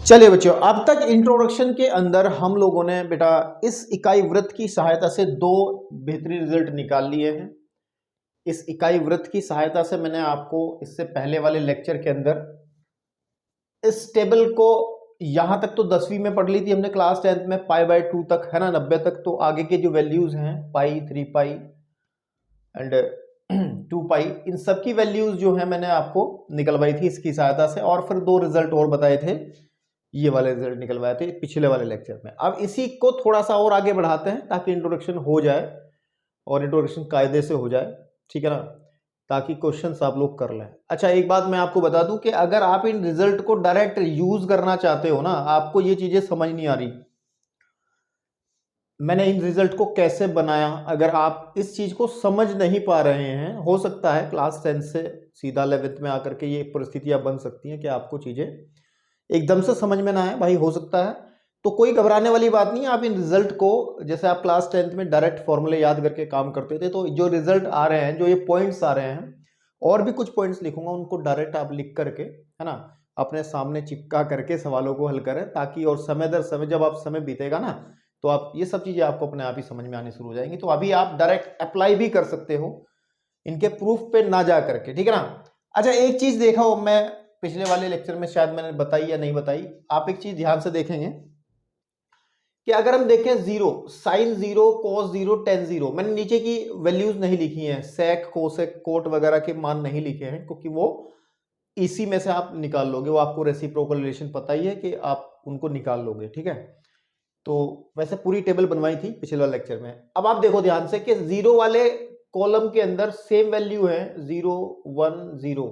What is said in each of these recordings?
चलिए बच्चों, अब तक इंट्रोडक्शन के अंदर हम लोगों ने बेटा इस इकाई वृत्त की सहायता से दो बेहतरीन रिजल्ट निकाल लिए हैं। इस इकाई वृत्त की सहायता से मैंने आपको इससे पहले वाले लेक्चर के अंदर इस टेबल को यहां तक तो 10वीं में पढ़ ली थी हमने, क्लास 10th में π/2 तक है ना, 90 तक। तो आगे के जो वैल्यूज हैं पाई, 3π एंड 2π, इन सब की वैल्यूज जो है मैंने आपको निकलवाई थी इसकी सहायता से। और फिर दो रिजल्ट और बताए थे, ये वाले रिजल्ट निकलवाए थे पिछले वाले लेक्चर में। अब इसी को थोड़ा सा और आगे बढ़ाते हैं ताकि इंट्रोडक्शन हो जाए और इंट्रोडक्शन कायदे से हो जाए, ठीक है ना, ताकि क्वेश्चंस आप लोग कर लें। अच्छा, एक बात मैं आपको बता दूं कि अगर आप इन रिजल्ट को डायरेक्ट यूज करना चाहते हो ना, आपको ये चीजें समझ नहीं आ रही मैंने इन रिजल्ट को कैसे बनाया, अगर आप इस चीज को समझ नहीं पा रहे हैं, हो सकता है क्लास 10 से सीधा 11th में आकर के ये परिस्थितियां बन सकती हैं कि आपको चीजें एकदम से समझ में ना आए, भाई हो सकता है। तो कोई घबराने वाली बात नहीं है। आप इन रिजल्ट को, जैसे आप क्लास 10th में डायरेक्ट फॉर्मूले याद करके काम करते थे, तो जो रिजल्ट आ रहे हैं, जो ये पॉइंट्स आ रहे हैं, और भी कुछ पॉइंट्स लिखूंगा, उनको डायरेक्ट आप लिख करके, है ना, अपने सामने चिपका करके सवालों को हल करें, ताकि और समय दर समय जब आप समय बीतेगा ना, तो आप ये सब चीजें आपको अपने आप ही समझ में आनी शुरू हो जाएंगी। तो अभी आप डायरेक्ट अप्लाई भी कर सकते हो इनके प्रूफ पे ना जा करके, ठीक है ना। अच्छा, एक चीज देखा हो, मैं पिछले वाले लेक्चर में शायद मैंने बताई या नहीं बताई, आप एक चीज ध्यान से देखेंगे कि अगर हम देखें zero, sine zero, cos zero, ten zero, मैंने नीचे की वैल्यूज नहीं लिखी हैं, सेक, कोसेक, कोट वगैरह के मान नहीं लिखे हैं, क्योंकि वो इसी में से आप निकाल लोगे। वो आपको रेसिप्रोकल रिलेशन पता ही है कि आप उनको निकाल लोगे, ठीक है। तो वैसे पूरी टेबल बनवाई थी पिछले वाले लेक्चर में। अब आप देखो ध्यान से कि जीरो वाले कॉलम के अंदर सेम वैल्यू है, 0 1 0,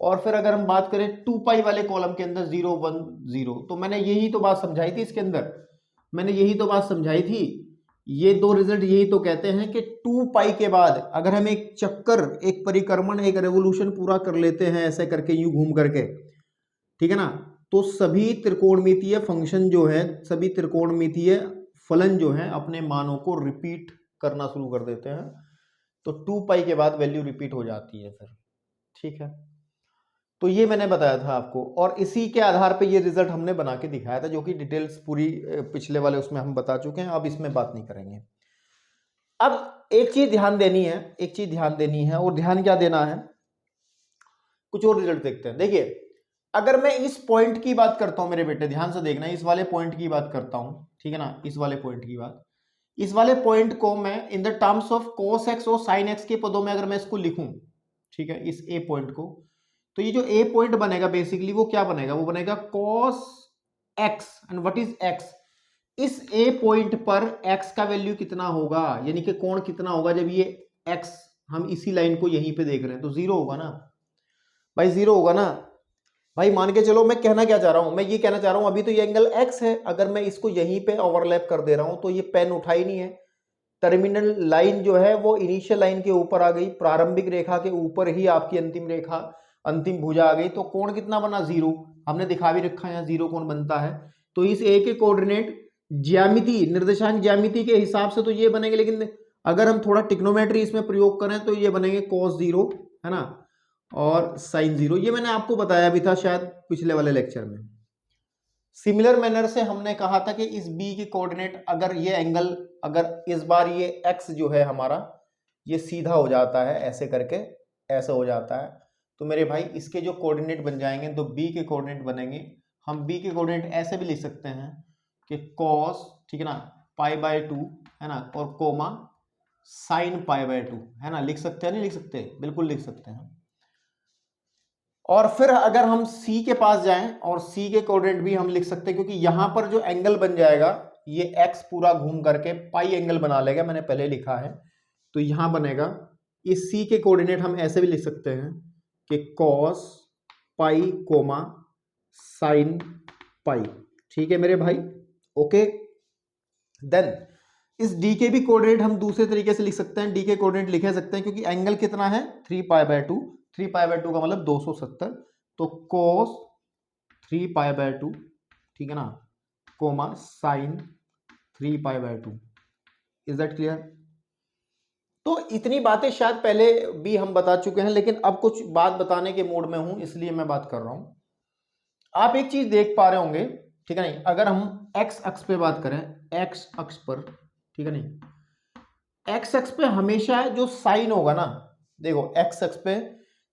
और फिर अगर हम बात करें 2π वाले कॉलम के अंदर 0 1 0, तो मैंने यही तो बात समझाई थी इसके अंदर, मैंने यही तो बात समझाई थी। ये दो रिजल्ट यही तो कहते हैं कि 2π के बाद अगर हम एक चक्कर, एक परिक्रमण, एक रेवोल्यूशन पूरा कर लेते हैं ऐसे करके, यूं घूम करके, ठीक है ना, तो सभी त्रिकोणमितीय फंक्शन जो है, सभी त्रिकोणमितीय फलन जो है, अपने मानों को रिपीट करना शुरू कर देते हैं। तो 2π के बाद वैल्यू रिपीट हो जाती है फिर, ठीक है। तो ये मैंने बताया था आपको, और इसी के आधार पे ये रिजल्ट हमने बना के दिखाया था, जो कि डिटेल्स पूरी पिछले वाले उसमें हम बता चुके हैं, अब इसमें बात नहीं करेंगे। अब एक चीज ध्यान देनी है, एक चीज ध्यान देनी है, और ध्यान क्या देना है, कुछ और रिजल्ट देखते हैं। देखिए, अगर मैं इस पॉइंट की बात करता हूं मेरे बेटे, ध्यान से देखना, इस वाले पॉइंट की बात करता हूं, ठीक है ना, इस वाले पॉइंट की बात, इस वाले पॉइंट को मैं in the terms of cos x और sin x के पदों में अगर मैं इसको लिखूं, ठीक है, इस ए पॉइंट को, तो ये जो ए पॉइंट बनेगा बेसिकली वो क्या बनेगा, वो बनेगा cos x। And what is x? इस ए पॉइंट पर x का वैल्यू कितना होगा, यानी कि कोण कितना होगा जब ये x, हम इसी लाइन को यहीं पे देख रहे हैं, तो जीरो होगा ना भाई, जीरो होगा ना भाई। मान के चलो, मैं कहना क्या चाह रहा हूं, मैं ये कहना चाह रहा हूं अभी तो ये एंगल x है, अगर मैं इसको यहीं पे ओवरलैप कर दे रहा हूं तो ये पेन उठा ही नहीं है, टर्मिनल लाइन जो है वो इनिशियल लाइन के ऊपर आ गई, प्रारंभिक रेखा के ऊपर ही आपकी अंतिम रेखा, अंतिम भुजा आ गई, तो कोण कितना बना, जीरो। हमने दिखा भी रखा है यहाँ जीरो कोण बनता है। तो इस ए के कोऑर्डिनेट ज्यामिति, निर्देशांक ज्यामिति के हिसाब से तो ये बनेंगे, लेकिन अगर हम थोड़ा टिक्नोमेट्री इसमें प्रयोग करें तो ये बनेंगे cos जीरो, है ना, और sin जीरो। ये मैंने आपको बताया भी था शायद पिछले वाले लेक्चर में। सिमिलर मैनर से हमने कहा था कि इस b की कोऑर्डिनेट, अगर ये एंगल, अगर इस बार ये x जो है हमारा, ये सीधा हो जाता है ऐसे करके, ऐसा हो जाता है, तो मेरे भाई इसके जो कोऑर्डिनेट बन जाएंगे, तो b के कोऑर्डिनेट बनेंगे, हम b के कोऑर्डिनेट ऐसे भी लिख सकते हैं कि cos, ठीक है ना, π/2, है ना, और कोमा sin π/2, है ना, लिख सकते हैं, नहीं लिख सकते, बिल्कुल लिख सकते हैं। और फिर अगर हम C के पास जाएं, और C के कोऑर्डिनेट भी हम लिख सकते हैं, क्योंकि यहां पर जो एंगल बन जाएगा, ये x पूरा घूम करके पाई एंगल बना लेगा, मैंने पहले लिखा है, तो यहां बनेगा, इस C के कोऑर्डिनेट हम ऐसे भी लिख सकते हैं कि cos पाई कोमा साइन पाई, ठीक है मेरे भाई, ओके। देन इस d के भी कोऑर्डिनेट हम दूसरे तरीके से लिख सकते हैं, d के कोऑर्डिनेट लिखे सकते हैं, क्योंकि एंगल कितना है, 3π/2, 3π/2 का मतलब 270, तो cos 3π/2, ठीक है ना, comma sine 3π/2। Is that clear? तो इतनी बातें शायद पहले भी हम बता चुके हैं, लेकिन अब कुछ बात बताने के मूड में हूं, इसलिए मैं बात कर रहा हूं। आप एक चीज देख पा रहे होंगे, ठीक है नहीं, अगर हम एक्स अक्ष पे बात करें, एक्स अक्ष पर, ठीक है नहीं, एक्स अक्ष पे हमेशा जो साइन होगा ना, देखो एक्स अक्ष पे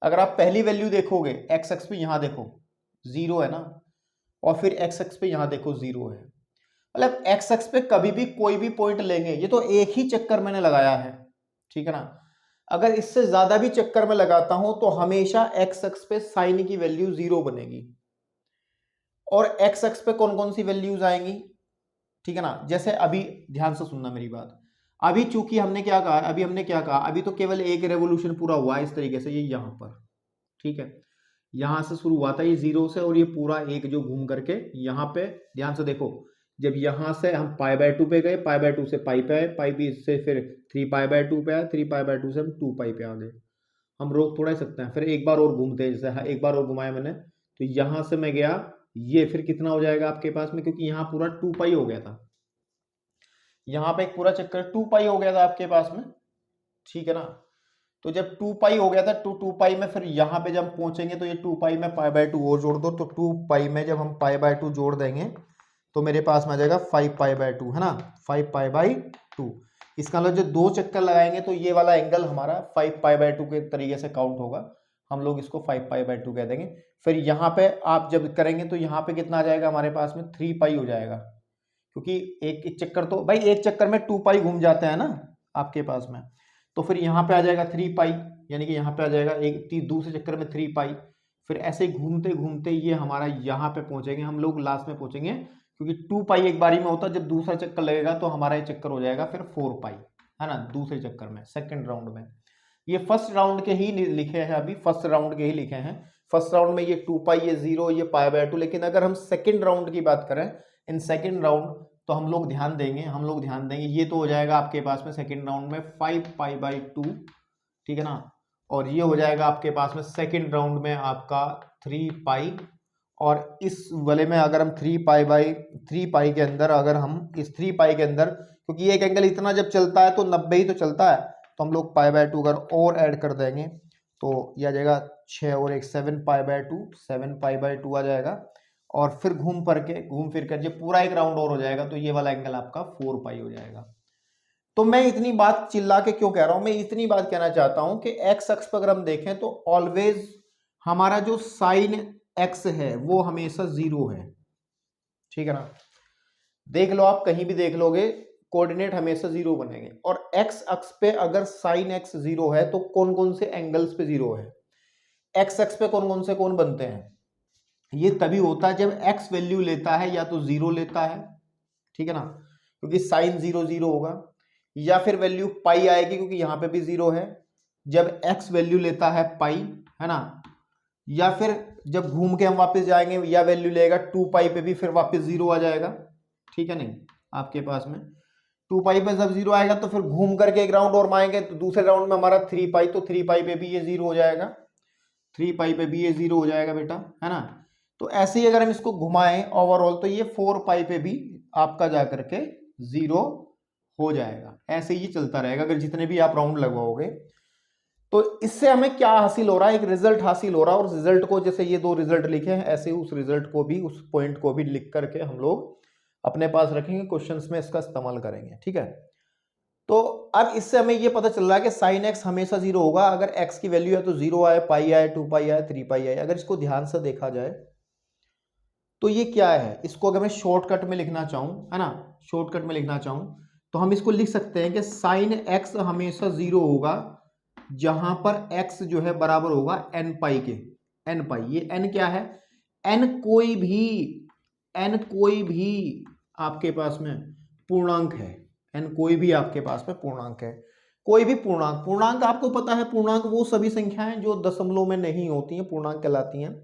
अगर आप पहली वैल्यू देखोगे, एक्स अक्ष पे यहां देखो 0 है ना, और फिर एक्स अक्ष पे यहां देखो 0 है, मतलब एक्स अक्ष पे कभी भी कोई भी पॉइंट लेंगे, ये तो एक ही चक्कर मैंने लगाया है, ठीक है ना, अगर इससे ज्यादा भी चक्कर में लगाता हूं तो हमेशा एक्स अक्ष पे साइन की वैल्यू 0 बनेगी। और एक्स अक्ष पे कौन कौन सी वैल्यूज आएंगी, ठीक है ना, जैसे अभी ध्यान से सुनना मेरी बात, अभी चूंकि हमने क्या कहा, अभी हमने क्या कहा, अभी तो केवल एक रेवोल्यूशन पूरा हुआ है इस तरीके से, ये यहां पर, ठीक है, यहां से शुरू हुआ था ये 0 से, और ये पूरा एक जो घूम करके यहां पे, ध्यान से देखो, जब यहां से हम π/2 पे गए, π/2 से पाई पे आए, पाई भी से फिर 3π/2 पे आए, 3π/2 से हम 2π पे आ गए, हम रोक थोड़ा ही सकते हैं, फिर एक बार और घूमते हैं, जैसे एक बार और घुमाया मैंने, तो यहां से मैं गया, ये फिर कितना हो जाएगा आपके पास में, क्योंकि यहां पूरा 2π हो गया था, यहां पे एक पूरा चक्कर 2π हो गया था आपके पास में, ठीक है ना, तो जब 2π हो गया था, 2π में फिर यहाँ पे जब पहुंचेंगे तो ये 2π में π/2 और जोड़ दो, तो 2π में जब हम π/2 जोड़ देंगे तो मेरे पास में आ जाएगा 5π/2, है ना, 5π/2, इसका मतलब जो दो चक्कर लगाएंगे तो ये वाला एंगल हमारा 5π/2 के तरीके से काउंट होगा, हम लोग इसको 5π/2 कह देंगे। फिर यहाँ पे आप जब करेंगे तो यहाँ पे कितना आ जाएगा हमारे पास में 3π हो जाएगा, क्योंकि एक चक्कर तो भाई एक चक्कर में 2π घूम जाते हैं ना आपके पास में, तो फिर यहाँ पे आ जाएगा 3π, यानी कि यहाँ पे आ जाएगा एक दूसरे चक्कर में 3π, फिर ऐसे घूमते घूमते ये हमारा यहाँ पे पहुंचेंगे हम लोग, लास्ट में पहुंचेंगे, क्योंकि 2π एक बारी में होता है, जब दूसरा चक्कर लगेगा तो हमारा ये चक्कर हो जाएगा फिर 4π, है ना, दूसरे चक्कर में, सेकंड राउंड में। ये फर्स्ट राउंड के ही लिखे हैं, अभी फर्स्ट राउंड के ही लिखे हैं, फर्स्ट राउंड में ये 2π, ये 0, ये π/2, लेकिन अगर हम सेकंड राउंड की बात करें, इन सेकंड राउंड तो हम लोग ध्यान देंगे, ये तो हो जाएगा आपके पास में सेकंड राउंड में 5π/2, ठीक है ना, और ये हो जाएगा आपके पास में सेकंड राउंड में आपका 3π, और इस वाले में अगर हम 3π के अंदर, अगर हम इस 3π के अंदर, क्योंकि एक एंगल इतना जब चलता है तो 90 ही तो चलता है, तो हम लोग π/2 अगर और ऐड कर देंगे तो यह आ जाएगा 6 और 1 7π/2, 7π/2 आ जाएगा, और फिर घूम फिर कर जब पूरा एक राउंड और हो जाएगा तो ये वाला एंगल आपका 4π हो जाएगा। तो मैं इतनी बात चिल्ला के क्यों कह रहा हूं, मैं इतनी बात कहना चाहता हूं कि एक्स अक्ष पर अगर हम देखें तो ऑलवेज हमारा जो साइन एक्स है वो हमेशा 0 है, ठीक है ना, देख लो आप कहीं भी देख लोगे कोऑर्डिनेट हमेशा 0 बनेंगे, और एक्स अक्ष पे अगर साइन एक्स 0 है तो कौन कौन से एंगल्स पे 0 है, एक्स अक्ष पे कौन कौन से कोण बनते हैं, ये तभी होता है जब x वैल्यू लेता है या तो 0 लेता है, ठीक है ना, क्योंकि साइन 0 0 होगा, या फिर वैल्यू पाई आएगी क्योंकि यहां पे भी 0 है, जब x वैल्यू लेता है पाई, है ना, या फिर जब घूम के हम वापस जाएंगे या वैल्यू लेगा 2π पे भी फिर वापस 0 आ जाएगा, ठीक है नहीं, आपके पास में 2π पे जब 0 आएगा तो फिर घूम करके एक राउंड और मारेंगे तो दूसरे राउंड में हमारा 3π, तो 3π पे भी ये 0 हो जाएगा, 3π पे भी ये 0 हो जाएगा बेटा, है ना, तो ऐसे ही अगर हम इसको घुमाएं ओवरऑल तो ये 4π पे भी आपका जाकर के 0 हो जाएगा, ऐसे ही चलता रहेगा अगर जितने भी आप राउंड लगवाओगे। तो इससे हमें क्या हासिल हो रहा है, एक रिजल्ट हासिल हो रहा है, और रिजल्ट को जैसे ये दो रिजल्ट लिखे हैं ऐसे ही उस रिजल्ट को भी, उस पॉइंट को भी लिख करके हम लोग अपने पास रखेंगे, क्वेश्चंस में इसका इस्तेमाल करेंगे, ठीक है। तो अब इससे हमें ये पता चल रहा है कि साइन एक्स हमेशा 0 होगा, अगर एक्स की वैल्यू है तो 0 आए, पाई आए, 2π आए, 3π आए। अगर इसको ध्यान से देखा जाए तो ये क्या है, इसको अगर मैं शॉर्टकट में लिखना चाहूं, है ना, शॉर्टकट में लिखना चाहूं तो हम इसको लिख सकते हैं कि साइन एक्स हमेशा 0 होगा जहां पर x जो है बराबर होगा nπ के, nπ, ये n क्या है, n कोई भी आपके पास में पूर्णांक है, n कोई भी आपके पास में पूर्णांक है, कोई भी पूर्णांक आपको पता है, पूर्णांक वो सभी संख्याएं जो दशमलव में नहीं होती हैं पूर्णांक कहलाती हैं।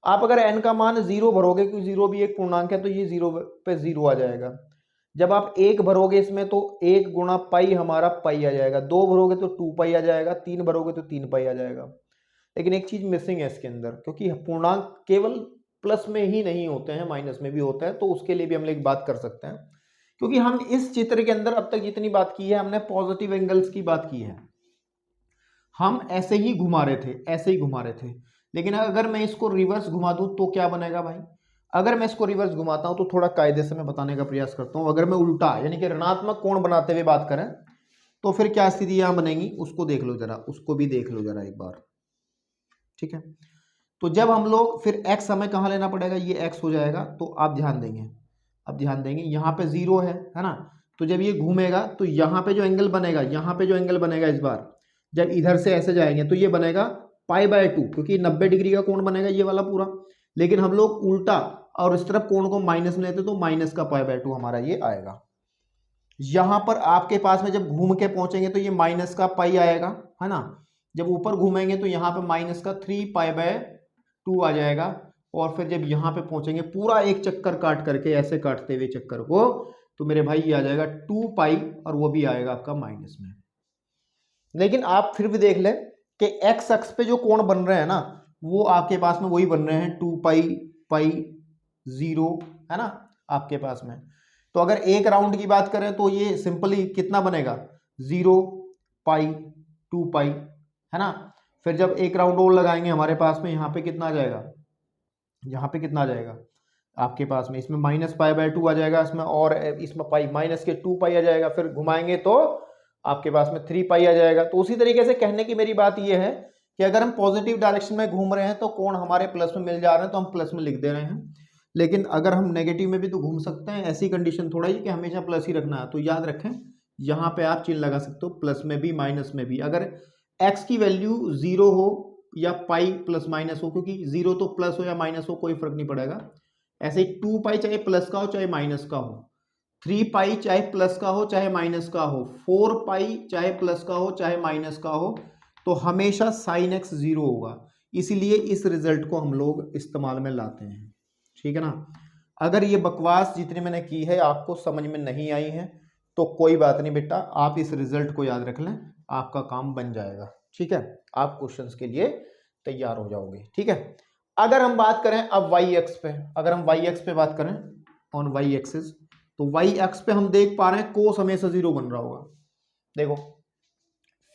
आप अगर n का मान 0 भरोगे, क्योंकि 0 भी एक पूर्णांक है, तो ये 0 पे 0 आ जाएगा। जब आप 1 भरोगे इसमें तो 1 गुणा पाई हमारा पाई आ जाएगा, 2 भरोगे तो 2π आ जाएगा, 3 भरोगे तो 3π आ जाएगा। लेकिन एक चीज मिसिंग है इसके अंदर, क्योंकि पूर्णांक केवल प्लस में ही नहीं होते हैं, माइनस में भी होता है, तो उसके लिए भी हम एक बात कर सकते हैं, क्योंकि हम इस चित्र के अंदर अब तक जितनी बात की है हमने पॉजिटिव एंगल्स की बात की है, हम ऐसे ही घुमा रहे थे, ऐसे ही घुमा रहे थे। लेकिन अगर मैं इसको रिवर्स घुमा दूं तो क्या बनेगा भाई, अगर मैं इसको रिवर्स घुमाता हूं तो थोड़ा कायदे से मैं बताने का प्रयास करता हूं। अगर मैं उल्टा यानी कि ऋणात्मक कोण बनाते हुए बात करें तो फिर क्या स्थिति यहां बनेगी, उसको देख लो जरा, उसको भी देख लो जरा एक बार, ठीक है। तो जब हम लोग फिर x हमें कहाँ लेना पड़ेगा, ये x हो जाएगा। तो आप ध्यान देंगे, अब ध्यान देंगे यहाँ पे 0 है ना। तो जब ये घूमेगा तो यहाँ पे जो एंगल बनेगा, यहाँ पे जो एंगल बनेगा इस बार, जब इधर से ऐसे जाएंगे तो ये बनेगा π/2, क्योंकि 90 डिग्री का कोण बनेगा ये वाला पूरा। लेकिन हम लोग उल्टा और इस तरफ कोण को माइनस में लेते तो माइनस का π/2 हमारा ये आएगा। यहां पर आपके पास में जब घूम के पहुंचेंगे तो ये माइनस का पाई आएगा, है ना। जब ऊपर घूमेंगे तो यहाँ पे माइनस का 3π/2 आ जाएगा। और फिर जब यहाँ पे पहुंचेंगे पूरा एक चक्कर काट करके, ऐसे काटते हुए चक्कर को, तो मेरे भाई ये आ जाएगा 2π, और वो भी आएगा आपका माइनस में। लेकिन आप फिर भी देख ले कि एक्स अक्ष पे जो कोण बन रहे हैं ना, वो आपके पास में वही बन रहे हैं 2π/0, है ना आपके पास में। तो अगर एक राउंड की बात करें तो ये सिंपली कितना बनेगा, 0π/2π, है ना। फिर जब एक राउंड और लगाएंगे हमारे पास में यहाँ पे कितना आ जाएगा, यहाँ पे कितना आ जाएगा आपके पास में, इसमें -π/2 आ जाएगा इसमें, और इसमें पाई माइनस के 2π आ जाएगा। फिर घुमाएंगे तो आपके पास में 3π आ जाएगा। तो उसी तरीके से कहने की मेरी बात यह है कि अगर हम पॉजिटिव डायरेक्शन में घूम रहे हैं तो कोण हमारे प्लस में मिल जा रहे हैं तो हम प्लस में लिख दे रहे हैं। लेकिन अगर हम नेगेटिव में भी तो घूम सकते हैं, ऐसी कंडीशन थोड़ा ही कि हमेशा प्लस ही रखना है। तो याद रखें यहाँ पे आप चिन्ह लगा सकते हो, प्लस में भी माइनस में भी। अगर x की वैल्यू 0 हो या पाई प्लस माइनस हो, क्योंकि 0 तो प्लस हो या माइनस हो कोई फर्क नहीं पड़ेगा। ऐसे ही 2π चाहे प्लस का हो चाहे माइनस का हो, 3π चाहे प्लस का हो चाहे माइनस का हो, 4π चाहे प्लस का हो चाहे माइनस का हो, तो हमेशा sin x 0 होगा। इसीलिए इस रिजल्ट को हम लोग इस्तेमाल में लाते हैं, ठीक है ना। अगर ये बकवास जितनी मैंने की है आपको समझ में नहीं आई है तो कोई बात नहीं बेटा, आप इस रिजल्ट को याद रख लें, आपका काम बन जाएगा, ठीक है। आप क्वेश्चंस के लिए तैयार हो जाओगे, ठीक है। अगर हम बात करें अब y एक्स पे, अगर हम y एक्स पे बात करें ऑन y एक्सिस, तो y एक्स पे हम देख पा रहे हैं कोस हमेशा 0 बन रहा होगा। देखो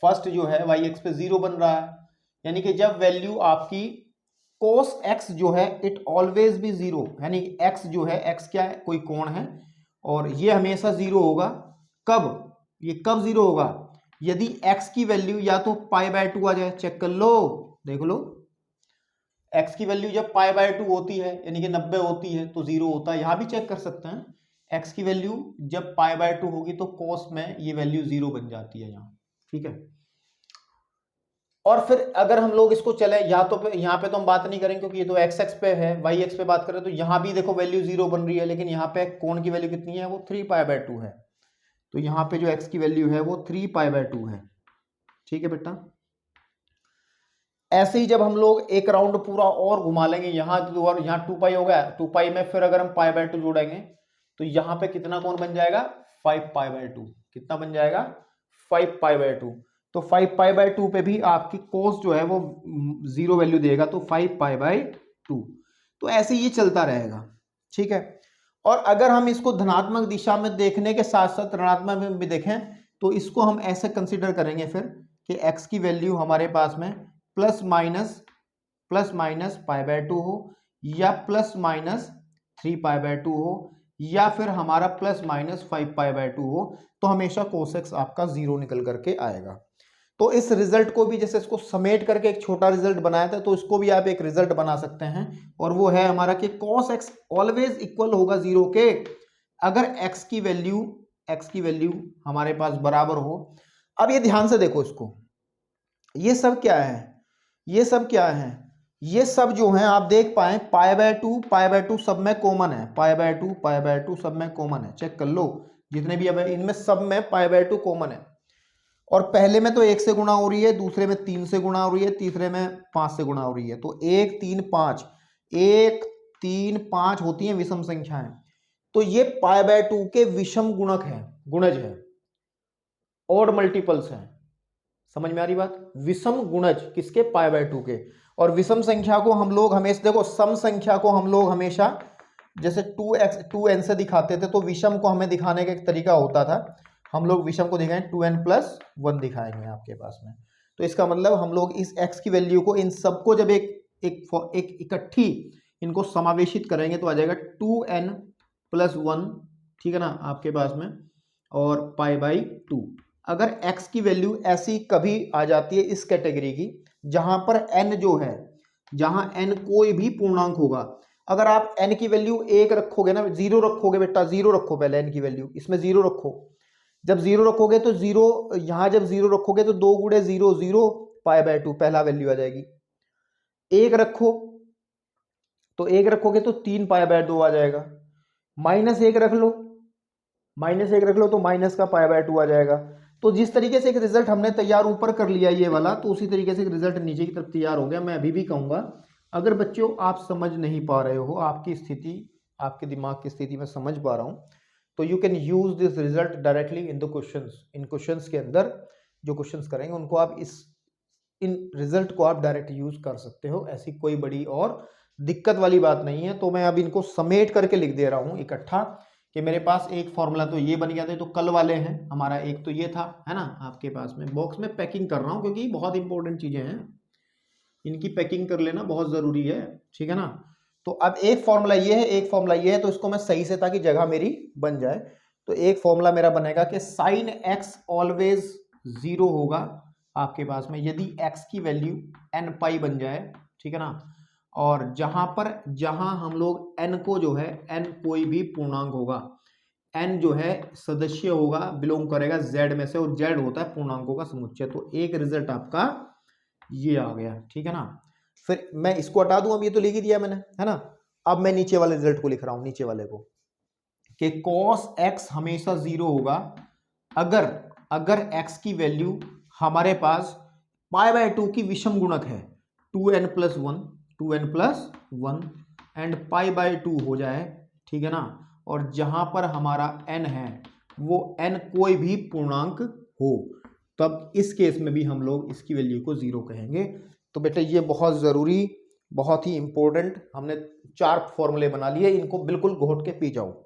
फर्स्ट जो है y एक्स पे 0 बन रहा है, यानी कि जब वैल्यू आपकी cos x जो है इट ऑलवेज भी 0, यानी x जो है, x क्या है, कोई कोण है, और ये हमेशा 0 होगा। कब, ये कब 0 होगा, यदि x की वैल्यू या तो π/2 आ जाए, चेक कर लो, देख लो, x की वैल्यू जब π/2 होती है यानी कि 90 होती है तो 0 होता है। यहां भी चेक कर सकते हैं, x की वैल्यू जब π/2 होगी तो cos में ये वैल्यू 0 बन जाती है यहाँ, ठीक है। और फिर अगर हम लोग इसको चले यहाँ पे तो हम बात नहीं करेंगे क्योंकि ये तो x एक्स पे है, y एक्स पे बात करें तो यहाँ भी देखो वैल्यू 0 बन रही है, लेकिन यहाँ पे कोण की वैल्यू कितनी है, वो 3π/2 है। तो यहाँ पे जो x की वैल्यू है वो 3π/2 है, ठीक है बेटा। ऐसे ही जब हम लोग एक राउंड पूरा और घुमा लेंगे, यहाँ 2π हो गया, 2π में फिर अगर हम π/2 जोड़ेंगे तो यहाँ पे कितना कोण बन जाएगा, 5π/2, कितना बन जाएगा, 5π/2। तो 5π/2 पे भी आपकी कोस जो है वो 0 वैल्यू देगा, तो 5π/2। तो ऐसे ये चलता रहेगा, ठीक है। और अगर हम इसको धनात्मक दिशा में देखने के साथ साथ ऋणात्मक में भी देखें तो इसको हम ऐसे कंसीडर करेंगे फिर कि x की वैल्यू हमारे पास में प्लस माइनस π/2 हो, या प्लस माइनस 3π/2 हो, या फिर हमारा प्लस माइनस 5π/2 हो, तो हमेशा cos x आपका 0 निकल करके आएगा। तो इस रिजल्ट को भी, जैसे इसको समेट करके एक छोटा रिजल्ट बनाया था, तो इसको भी आप एक रिजल्ट बना सकते हैं, और वो है हमारा कि cos x ऑलवेज इक्वल होगा 0 के अगर x की वैल्यू हमारे पास बराबर हो। अब ये ध्यान से देखो इसको, ये सब क्या है, ये सब क्या है, ये सब जो है आप देख पाए π/2 सब में कॉमन है, π/2 सब में कॉमन है, चेक कर लो जितने भी अब इनमें सब में π/2 कॉमन है। और पहले में तो 1 से गुणा हो रही है, दूसरे में 3 से गुणा हो रही है, तीसरे में 5 से गुणा हो रही है। तो 1 3 5 होती हैं विषम संख्याएं, तो ये π/2 के विषम गुणक है, गुणज है, ऑड मल्टीपल्स हैं। समझ में आ रही बात, विषम गुणज किसके, π/2 के। और विषम संख्या को हम लोग हमेशा, देखो सम संख्या को हम लोग हमेशा जैसे 2n से दिखाते थे, तो विषम को हमें दिखाने का एक तरीका होता था, हम लोग विषम को दिखाएंगे 2n+1 दिखाएंगे आपके पास में। तो इसका मतलब हम लोग इस x की वैल्यू को, इन सबको जब एक इकट्ठी इनको समावेशित करेंगे तो आ जाएगा 2n+1, ठीक है ना आपके पास में, और π/2। अगर x की वैल्यू ऐसी कभी आ जाती है इस कैटेगरी की जहां पर n जो है, जहां n कोई भी पूर्णांक होगा, अगर आप n की वैल्यू 1 रखोगे ना, 0 रखोगे बेटा, 0 रखो पहले, n की वैल्यू इसमें 0 रखो। जब 0 रखोगे तो 0 यहां, जब 0 रखोगे तो 2 × 0 0 π/2 पहला वैल्यू आ जाएगी। 1 रखो तो 1 रखोगे तो 3 π/2 आ जाएगा। -1 रख लो, -1 रख लो तो माइनस का π/2 आ जाएगा। तो जिस तरीके से एक रिजल्ट हमने तैयार ऊपर कर लिया ये वाला, तो उसी तरीके से एक रिजल्ट नीचे की तरफ तैयार हो गया। मैं अभी भी कहूंगा, अगर बच्चों आप समझ नहीं पा रहे हो, आपकी स्थिति, आपके दिमाग की स्थिति में समझ पा रहा हूं, तो you can use this result directly in the questions. In questions के अंदर जो क्वेश्चंस करेंगे उनको आप इन रिजल्ट को आप डायरेक्ट यूज कर सकते हो। ऐसी कोई बड़ी और दिक्कत वाली बात नहीं है। तो मैं अब इनको समेट करके लिख दे रहा हूं इकट्ठा, कि मेरे पास एक फॉर्मूला तो ये बन गया था, तो कल वाले हैं हमारा, एक तो ये था, है ना आपके पास में। बॉक्स में पैकिंग कर रहा हूं क्योंकि बहुत इंपॉर्टेंट चीजें हैं, इनकी पैकिंग कर लेना बहुत जरूरी है, ठीक है ना। तो अब एक फॉर्मूला ये है, एक फॉर्मूला ये है, तो इसको मैं सही से, ताकि जगह मेरी बन जाए, तो एक फॉर्मूला मेरा बनेगा कि साइन एक्स ऑलवेज 0 होगा आपके पास में यदि x की वैल्यू n π बन जाए, ठीक है ना। और जहां हम लोग n को जो है, n कोई भी पूर्णांक होगा, n जो है सदस्य होगा, बिलोंग करेगा z में से, और z होता है पूर्णांकों का समुच्चय। तो एक रिजल्ट आपका ये आ गया, ठीक है ना। फिर मैं इसको हटा दूं, अब ये तो लिख ही दिया मैंने, है ना। अब मैं नीचे वाले रिजल्ट को लिख रहा हूं, नीचे वाले को, कि cos x हमेशा 0 होगा अगर x की वैल्यू हमारे पास π/2 की विषम गुणक है, 2n+1 एंड π/2 हो जाए, ठीक है ना। और जहां पर हमारा n है वो n कोई भी पूर्णांक हो, तब इस केस में भी हम लोग इसकी वैल्यू को 0 कहेंगे। तो बेटा ये बहुत जरूरी, बहुत ही इंपॉर्टेंट, हमने 4 फॉर्मूले बना लिए, इनको बिल्कुल घोट के पी जाओ।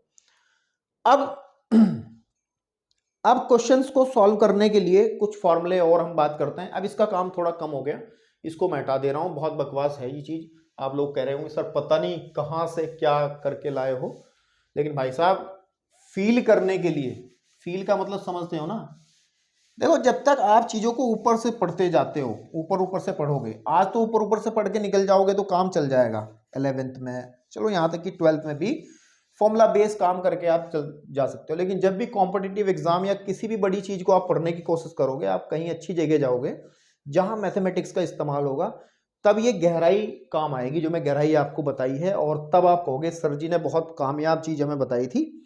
अब क्वेश्चंस को सॉल्व करने के लिए कुछ फॉर्मूले और हम बात करते हैं। अब इसका काम थोड़ा कम हो गया, इसको मैं हटा दे रहा हूं, बहुत बकवास है ये चीज। आप लोग कह रहे होंगे सर पता नहीं कहां से क्या करके लाए हो, लेकिन भाई साहब फील करने के लिए, फील का मतलब समझते हो ना। देखो जब तक आप चीजों को ऊपर से पढ़ते जाते हो, ऊपर से पढ़ोगे, आज तो ऊपर से पढ़ के निकल जाओगे तो काम चल जाएगा 11th में, चलो यहाँ तक कि 12th में भी फॉर्मूला बेस काम करके आप चल जा सकते हो। लेकिन जब भी कॉम्पिटिटिव एग्जाम या किसी भी बड़ी चीज को आप पढ़ने की कोशिश करोगे, आप कहीं अच्छी जगह जाओगे जहां मैथमेटिक्स का इस्तेमाल होगा, तब ये गहराई काम आएगी, जो मैं गहराई आपको बताई है। और तब आप कहोगे सर जी ने बहुत कामयाब चीज हमें बताई थी,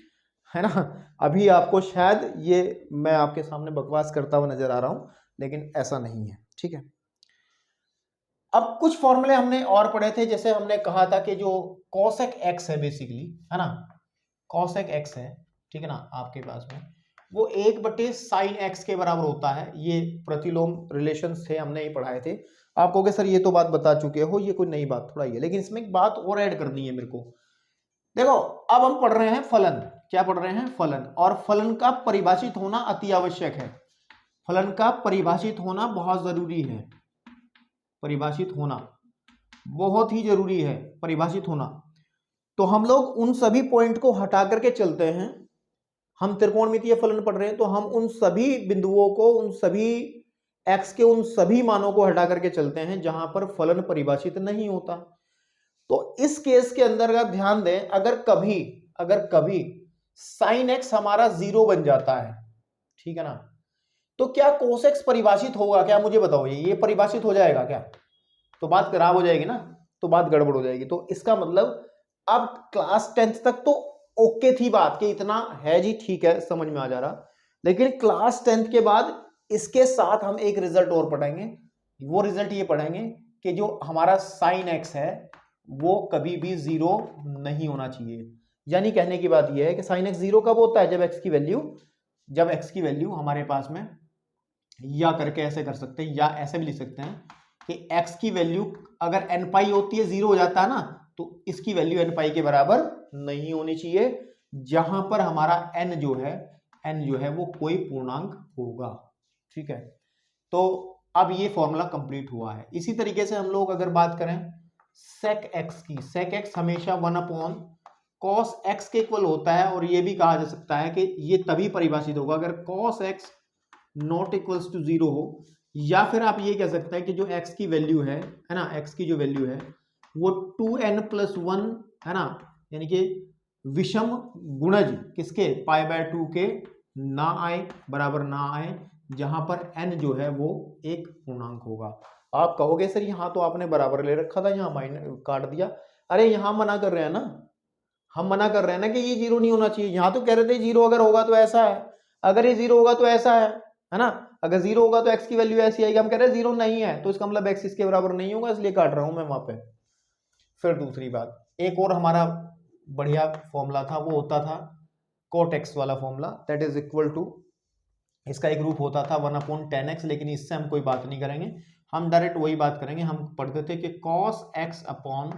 है ना। अभी आपको शायद ये मैं आपके सामने बकवास करता हुआ नजर आ रहा हूं, लेकिन ऐसा नहीं है, ठीक है। अब कुछ फॉर्मूले हमने और पढ़े थे, जैसे हमने कहा था कि जो cosec x है बेसिकली, है ना, cosec x है, ठीक है ना आपके पास में, वो 1/sin x के बराबर होता है। ये प्रतिलोम रिलेशन थे, हमने ये पढ़ाए थे। आप कहोगे सर ये तो बात बता चुके हो, ये कोई नई बात थोड़ा ही है, लेकिन इसमें एक बात और ऐड करनी है मेरे को। देखो अब हम पढ़ रहे हैं फलन, क्या पढ़ रहे हैं, फलन। और फलन का परिभाषित होना अति आवश्यक है, फलन का परिभाषित होना बहुत जरूरी है, परिभाषित होना बहुत ही जरूरी है, परिभाषित होना। तो हम लोग उन सभी पॉइंट को हटा करके चलते हैं, हम त्रिकोणमितीय फलन पढ़ रहे हैं तो हम उन सभी बिंदुओं को, उन सभी x के उन सभी मानों को हटा करके चलते हैं जहां पर फलन परिभाषित नहीं होता। तो इस केस के अंदर अगर ध्यान दें, अगर कभी sin x हमारा 0 बन जाता है, ठीक है ना, तो क्या cos x परिभाषित होगा क्या, मुझे बताओ, ये परिभाषित हो जाएगा क्या? तो बात खराब हो जाएगी ना, तो बात गड़बड़ हो जाएगी। तो इसका मतलब अब क्लास 10th तक तो ओके थी बात कि इतना है जी, ठीक है, समझ में आ जा रहा। लेकिन क्लास 10th के बाद इसके साथ हम एक रिजल्ट और पढ़ेंगे। वो रिजल्ट ये पढ़ेंगे कि जो हमारा sin x है वो कभी भी 0 नहीं होना चाहिए। यानी कहने की बात यह है कि sin x 0 कब होता है, जब x की वैल्यू हमारे पास में, या करके ऐसे कर सकते हैं, या ऐसे भी लिख सकते हैं कि x की वैल्यू अगर n π होती है, 0 हो जाता है ना, तो इसकी वैल्यू n π के बराबर नहीं होनी चाहिए, जहां पर हमारा n जो है वो कोई पूर्णांक होगा, ठीक है। तो अब ये फॉर्मूला कंप्लीट हुआ है। इसी तरीके से हम लोग अगर बात करें सेक एक्स की। सेक एक्स हमेशा 1 कॉस एक्स के इक्वल होता है, और ये भी कहा जा सकता है कि ये तभी परिभाषित होगा अगर cos x not equals to 0 हो, या फिर आप ये कह सकते हैं कि जो एक्स की वैल्यू है ना, एक्स की जो वैल्यू है वो 2n+1 है ना, यानी कि विषम गुणज किसके, π/2 के ना आए, बराबर ना आए, जहां पर n जो है वो एक पूर्णांक होगा। आप कहोगे सर यहाँ तो आपने बराबर ले रखा था, यहाँ माइनस काट दिया। अरे यहाँ मना कर रहे हैं ना, हम मना कर रहे हैं ना कि ये 0 नहीं होना चाहिए। यहाँ तो कह रहे थे 0 अगर होगा तो ऐसा है, अगर ये 0 होगा तो ऐसा है ना। अगर 0 होगा तो x की वैल्यू ऐसी आएगी। हम कह रहे हैं 0 नहीं है तो इसका मतलब x इसके बराबर नहीं होगा, इसलिए काट रहा हूं मैं वहां पे। फिर दूसरी बात, एक और हमारा बढ़िया फॉर्मूला था, वो होता था cot x वाला formula, that is equal to, इसका एक रूप होता था 1/10x, लेकिन इससे हम कोई बात नहीं करेंगे, हम डायरेक्ट वही बात करेंगे। हम पढ़ते थे कि cos x upon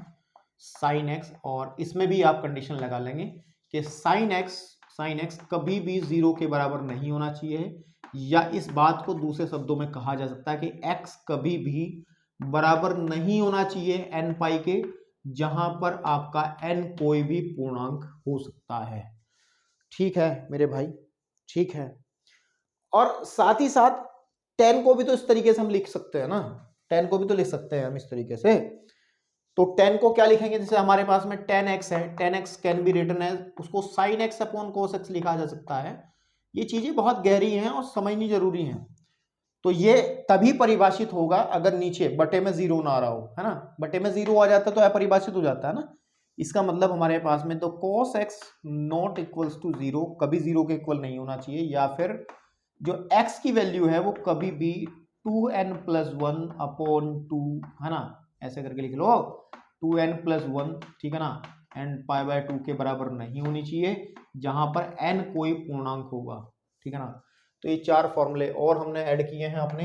sin x, और इसमें भी आप कंडीशन लगा लेंगे कि sin x कभी भी 0 के बराबर नहीं होना चाहिए, या इस बात को दूसरे शब्दों में कहा जा सकता है कि x कभी भी बराबर नहीं होना चाहिए n पाई के, जहां पर आपका n कोई भी पूर्णांक हो सकता है। ठीक है मेरे भाई, ठीक है। और साथ ही साथ 10 को भी तो इस तरीके से हम लिख सकते हैं ना, 10 को भी तो लिख सकते हैं हम इस तरीके से। तो 10 को क्या लिखेंगे, जैसे हमारे पास में 10x है, 10x can be written as, उसको sin x upon cos x लिखा जा सकता है। ये चीजें बहुत गहरी हैं और समझनी जरूरी हैं। तो ये तभी परिभाषित होगा अगर नीचे बटे में 0 ना आ रहा हो, है ना। बटे में 0 आ जाता है तो अपरिभाषित हो जाता है ना। इसका मतलब हमारे पास में तो cos x not equals to 0 कभी 0 के इक्वल नहीं होना चाहिए, या फिर जो x की वैल्यू है वो कभी भी 2n+1 अपॉन 2 है ना, ऐसे करके लिख लो 2n+1, ठीक है ना, एंड π/2 के बराबर नहीं होनी चाहिए, जहां पर n कोई पूर्णांक होगा, ठीक है ना। तो ये 4 फॉर्मूले और हमने ऐड किए हैं अपने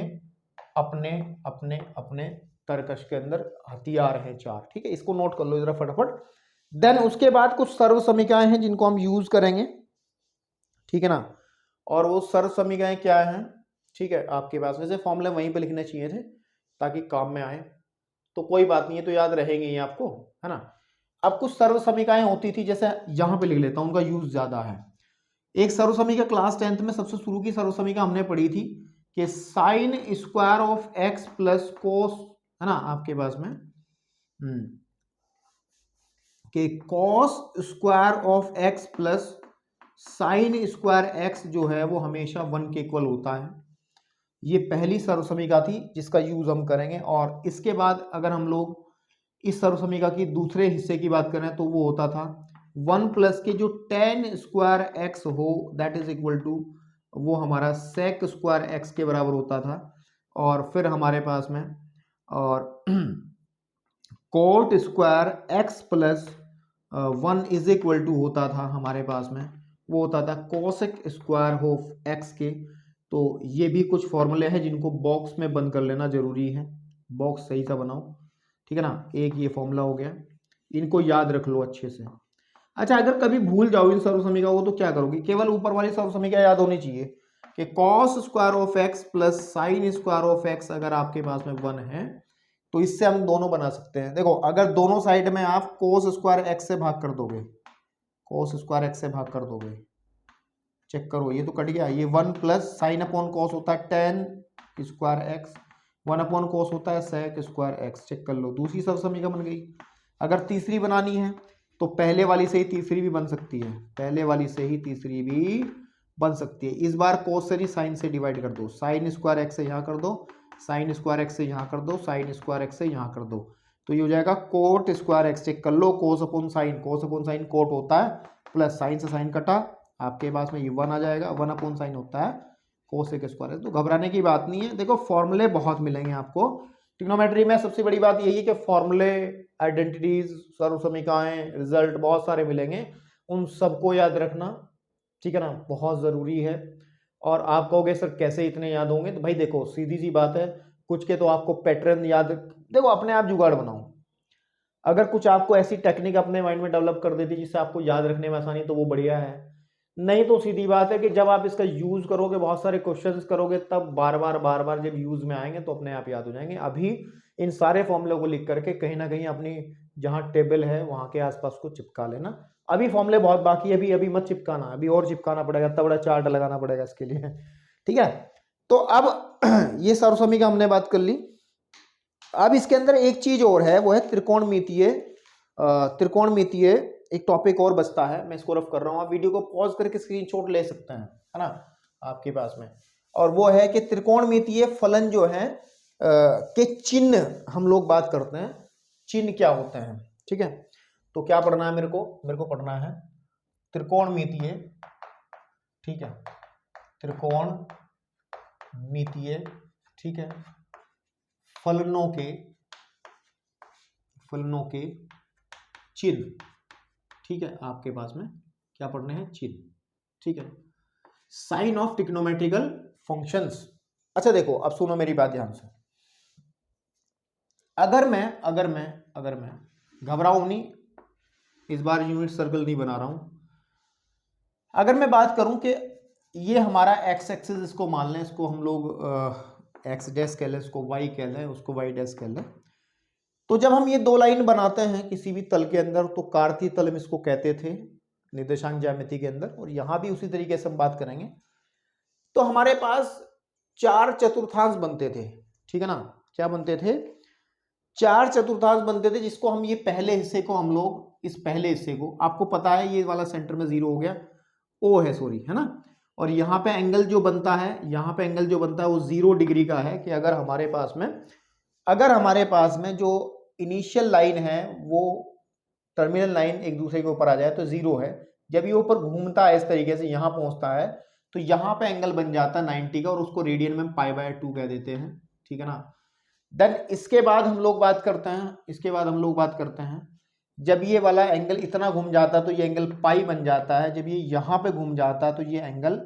अपने अपने अपने तर्कश के अंदर, हथियार हैं 4, ठीक है। इसको नोट कर लो जरा फटाफट। देन उसके बाद कुछ सर्व समीकरण हैं जिनको हम यूज करेंगे, ठीक है ना। और वो सर्व समीकरण क्या है, ठीक है, आपके पास वैसे फॉर्मूले वहीं पे लिखने चाहिए थे ताकि काम में आए, तो कोई बात नहीं है, तो याद रहेंगे ये आपको, है ना। अब कुछ सर्व समीकरण होती थी, जैसे यहां पे लिख लेता हूं, उनका यूज ज्यादा है। एक सर्व समीकरण क्लास 10th में सबसे शुरू की सर्व समीकरण हमने पढ़ी थी कि sine square of x plus cos, है ना, आपके पास में कि cos square of x plus sine square x जो है वो हमेशा 1 के इक्वल होता है। ये पहली सर्व समीकरण थी जिसका यूज हम करेंगे। और इसके बाद अगर हम लोग इस सर्व समीकरण की दूसरे हिस्से की बात करें तो वो होता था 1 प्लस के जो tan स्क्वायर एक्स हो दैट इज इक्वल टू, वो हमारा सेक स्क्वायर एक्स के बराबर होता था। और फिर हमारे पास में और cot square x plus 1 is equal to होता था हमारे पास में, वो होता था कोसेक स्क्वायर ऑफ एक्स के। तो ये भी कुछ फॉर्मूले हैं जिनको बॉक्स में बंद कर लेना जरूरी है, बॉक्स सही सा बनाओ, ठीक है ना। एक ये फॉर्मूला हो गया, इनको याद रख लो अच्छे से। अच्छा, अगर कभी भूल जाओ इन सर्व समीकरण को तो क्या करोगे, केवल ऊपर वाली सर्व समीकरण याद होनी चाहिए कि cos square of x plus sine square of x अगर आपके पास में 1 है तो इससे हम दोनों बना सकते हैं। देखो, अगर दोनों साइड में आप कोस स्क्वायर एक्स से भाग कर दोगे, कोस स्क्वायर एक्स से भाग कर दोगे, चेक करो ये तो कट गया। ये 1 प्लस साइन अपॉन कॉस होता है tan square x, 1 upon cos होता है सेक स्क्वायर एक्स, चेक कर लो, दूसरी सर्व समीकरण बन गई। अगर तीसरी बनानी है तो पहले वाली से ही तीसरी भी बन सकती है, पहले वाली से ही तीसरी भी बन सकती है। इस बार कोस से नहीं साइन से डिवाइड कर दो, साइन स्क्वायर एक्स से यहाँ कर दो, साइन स्क्वायर एक्स से यहाँ कर दो, साइन स्क्वायर एक्स से यहाँ कर दो, तो ये हो जाएगा कोट स्क्वायर एक्स। चेक कर लो, cos upon sine, cos upon sine cot होता है, प्लस साइन से साइन कटा, आपके पास में ये 1 आ जाएगा, 1 अपॉन साइन होता है कोसेक स्क्वायर एक्स। तो घबराने की बात नहीं है, देखो फॉर्मूले बहुत मिलेंगे आपको ट्रिग्नोमेट्री में। सबसे बड़ी बात यही है कि फॉर्मूले, आइडेंटिटीज, सर्व समीकरण, रिजल्ट बहुत सारे मिलेंगे, उन सबको याद रखना, ठीक है ना, बहुत जरूरी है। और आप कहोगे सर कैसे इतने याद होंगे, तो भाई देखो सीधी सी बात है, कुछ के तो आपको पैटर्न याद, देखो अपने आप जुगाड़ बनाओ। अगर कुछ आपको ऐसी टेक्निक अपने माइंड में डेवलप कर देती जिससे आपको याद रखने में आसानी, तो वो बढ़िया है। नहीं तो सीधी बात है कि जब आप इसका यूज करोगे, बहुत सारे क्वेश्चंस करोगे, तब बार बार जब यूज में आएंगे तो अपने आप याद हो जाएंगे। अभी इन सारे फॉर्मूले को लिख करके कहीं ना कहीं अपनी जहां टेबल है वहां के आसपास को चिपका लेना। अभी फॉर्मूले बहुत बाकी है, अभी अभी मत चिपकाना, अभी और चिपकाना पड़ेगा, इतना बड़ा चार्ट लगाना पड़ेगा इसके लिए, ठीक है। तो अब ये सर्वसमी का हमने बात कर ली। अब इसके अंदर एक चीज और है, वो है त्रिकोणमितीय। त्रिकोणमितीय एक टॉपिक और बचता है, मैं इसको रफ कर रहा हूं, आप वीडियो को पॉज करके स्क्रीनशॉट ले सकते हैं, है ना, आपके पास में। और वो है कि त्रिकोणमितीय फलन जो है के चिन्ह हम लोग बात करते हैं, चिन्ह क्या होते हैं, ठीक है। तो क्या पढ़ना है मेरे को पढ़ना है त्रिकोणमितीय, ठीक है, त्रिकोणमितीय, ठीक है, फलनों के चिन्ह, ठीक है। आपके पास में क्या पढ़ने हैं, चिन्ह, ठीक है। Sign of trigonometrical functions. अच्छा देखो, अब सुनो मेरी बात ध्यान से। अगर मैं घबराऊं नहीं, इस बार यूनिट सर्कल नहीं बना रहा हूं। अगर मैं बात करूं कि ये हमारा एक्स एक्सिस, इसको मान लें, इसको हम लोग एक्स डैश कह लें, इसको वाई कह लें, उसको वाई डैश कह लें। तो जब हम ये दो लाइन बनाते हैं किसी भी तल के अंदर, तो कार्तीय तल में इसको कहते थे निर्देशांक ज्यामिति के अंदर, और यहां भी उसी तरीके से हम बात करेंगे। तो हमारे पास चार चतुर्थांश बनते थे, ठीक है ना, क्या बनते थे, चार चतुर्थांश बनते थे, जिसको हम ये पहले हिस्से को हम लोग, इस पहले हिस्से को, आपको पता है ये वाला सेंटर में जीरो हो गया, ओ है सॉरी, है ना। और यहाँ पे एंगल जो बनता है, यहाँ पे एंगल जो बनता है वो 0 डिग्री का है, कि अगर हमारे पास में जो इनिशियल लाइन है वो टर्मिनल लाइन एक दूसरे के ऊपर आ जाए तो 0 है। जब ये ऊपर घूमता है इस तरीके से यहां पहुंचता है, तो यहां पे एंगल बन जाता है 90 का, और उसको रेडियन में π/2 कह देते हैं, ठीक है ना। देन इसके बाद हम लोग बात करते हैं, जब ये वाला एंगल इतना घूम जाता है तो ये एंगल पाई बन जाता है, जब ये यहां पे घूम जाता है तो ये एंगल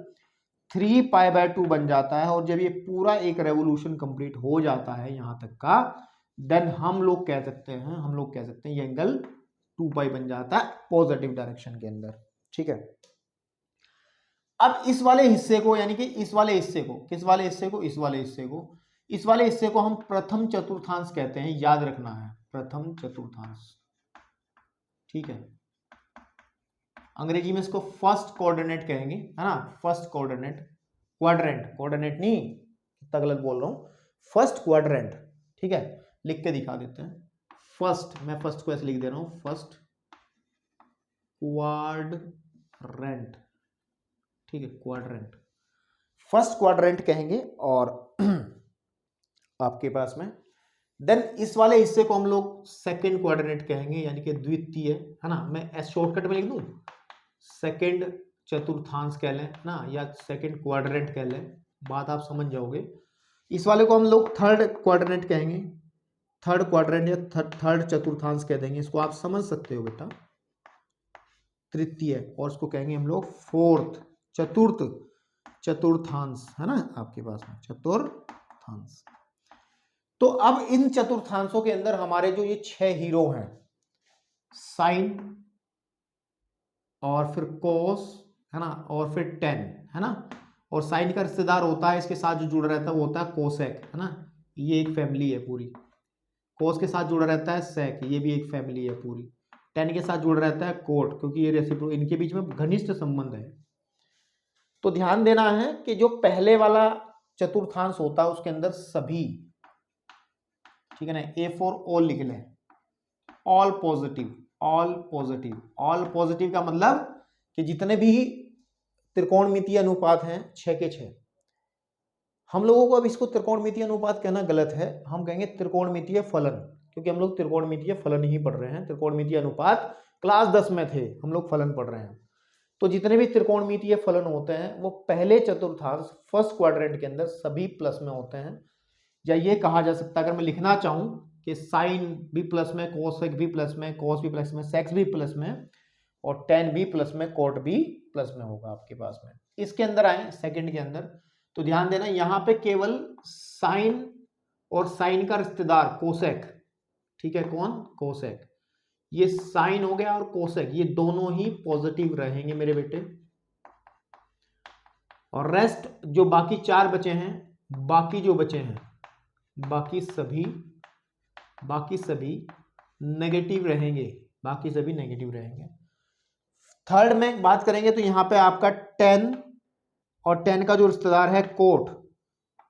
3π/2 बन जाता है, और जब ये पूरा एक रेवोल्यूशन कंप्लीट हो जाता है यहां तक का, देन हम लोग कह सकते हैं ये एंगल 2π बन जाता है पॉजिटिव डायरेक्शन के अंदर, ठीक है। अब इस वाले हिस्से को, यानी कि इस वाले हिस्से को, किस वाले हिस्से को, इस वाले हिस्से को हम प्रथम चतुर्थांश कहते हैं, याद रखना है, प्रथम चतुर्थांश, ठीक है। अंग्रेजी में इसको फर्स्ट कोऑर्डिनेट कहेंगे, है ना, फर्स्ट कोऑर्डिनेट, कोऑर्डिनेट नहीं, इतना गलत बोल रहा हूं, फर्स्ट क्वाड्रेंट, ठीक है। लिख के दिखा देते हैं, फर्स्ट, मैं फर्स्ट को ऐसे लिख दे रहा हूं, फर्स्ट क्वाड्रेंट, ठीक है, क्वाड्रेंट, फर्स्ट क्वाड्रेंट कहेंगे। और आपके पास में देन इस वाले हिस्से को हम लोग सेकंड क्वाड्रेंट कहेंगे, यानी कि द्वितीय, है ना। मैं एस शॉर्टकट में लिख दूं, सेकंड चतुर्थांश कह लें ना, या सेकंड क्वाड्रेंट कह लें, बात आप समझ जाओगे। इस वाले को हम लोग थर्ड क्वाड्रेंट कहेंगे, थर्ड क्वाड्रेंट या थर्ड चतुर्थांश कह देंगे, इसको आप समझ सकते हो बेटा, तृतीय, और इसको कहेंगे हम लोग फोर्थ, चतुर्थांश, है ना, आपके पास में चतुर्थांश। तो अब इन चतुर्थांशों के अंदर हमारे जो ये 6 हीरो हैं, साइन और फिर कोस, है ना, और फिर टेन, है ना, और साइन का रिश्तेदार होता है इसके साथ जो जुड़ा रहता है वो होता है कोसेक, है ना, ये एक फैमिली है पूरी। कोस के साथ जुड़ा रहता है सेक, ये भी एक फैमिली है पूरी। टेन के साथ जुड़ा रहता है कोट, क्योंकि ये रेसिप्रो, इनके बीच में घनिष्ठ संबंध है। तो ध्यान देना है कि जो पहले वाला चतुर्थांश होता है उसके अंदर सभी, ठीक है ना, ए फॉर ऑल लिख लें, all positive, all positive, all positive का मतलब कि जितने भी त्रिकोणमितीय अनुपात हैं 6 के 6। हम लोगों को अब इसको त्रिकोणमितीय अनुपात कहना गलत है, हम कहेंगे त्रिकोणमितीय फलन, क्योंकि हम लोग त्रिकोणमितीय फलन ही पढ़ रहे हैं। त्रिकोणमितीय अनुपात क्लास 10 में थे, हम लोग फलन पढ़ रहे हैं। तो जितने भी त्रिकोणमितीय फलन होते हैं वो पहले चतुर्थांश, फर्स्ट क्वाड्रेंट के अंदर सभी प्लस में होते हैं। या ये कहा जा सकता है, अगर मैं लिखना चाहूं कि साइन भी प्लस में, कोसेक भी प्लस में, कोस भी प्लस में, सेक्स भी प्लस में, और टेन भी प्लस में, कोट भी प्लस में होगा आपके पास में। इसके अंदर आए सेकंड के अंदर, तो ध्यान देना यहां पे केवल साइन और साइन का रिश्तेदार कोसेक, ठीक है, कौन, कोसेक, ये साइन हो गया और कोसेक, ये दोनों ही पॉजिटिव रहेंगे मेरे बेटे, और रेस्ट जो बाकी 4 बचे हैं, बाकी जो बचे हैं, बाकी सभी नेगेटिव रहेंगे, बाकी सभी नेगेटिव रहेंगे। थर्ड में बात करेंगे तो यहां पे आपका 10 और 10 का जो रिश्तेदार है कोट,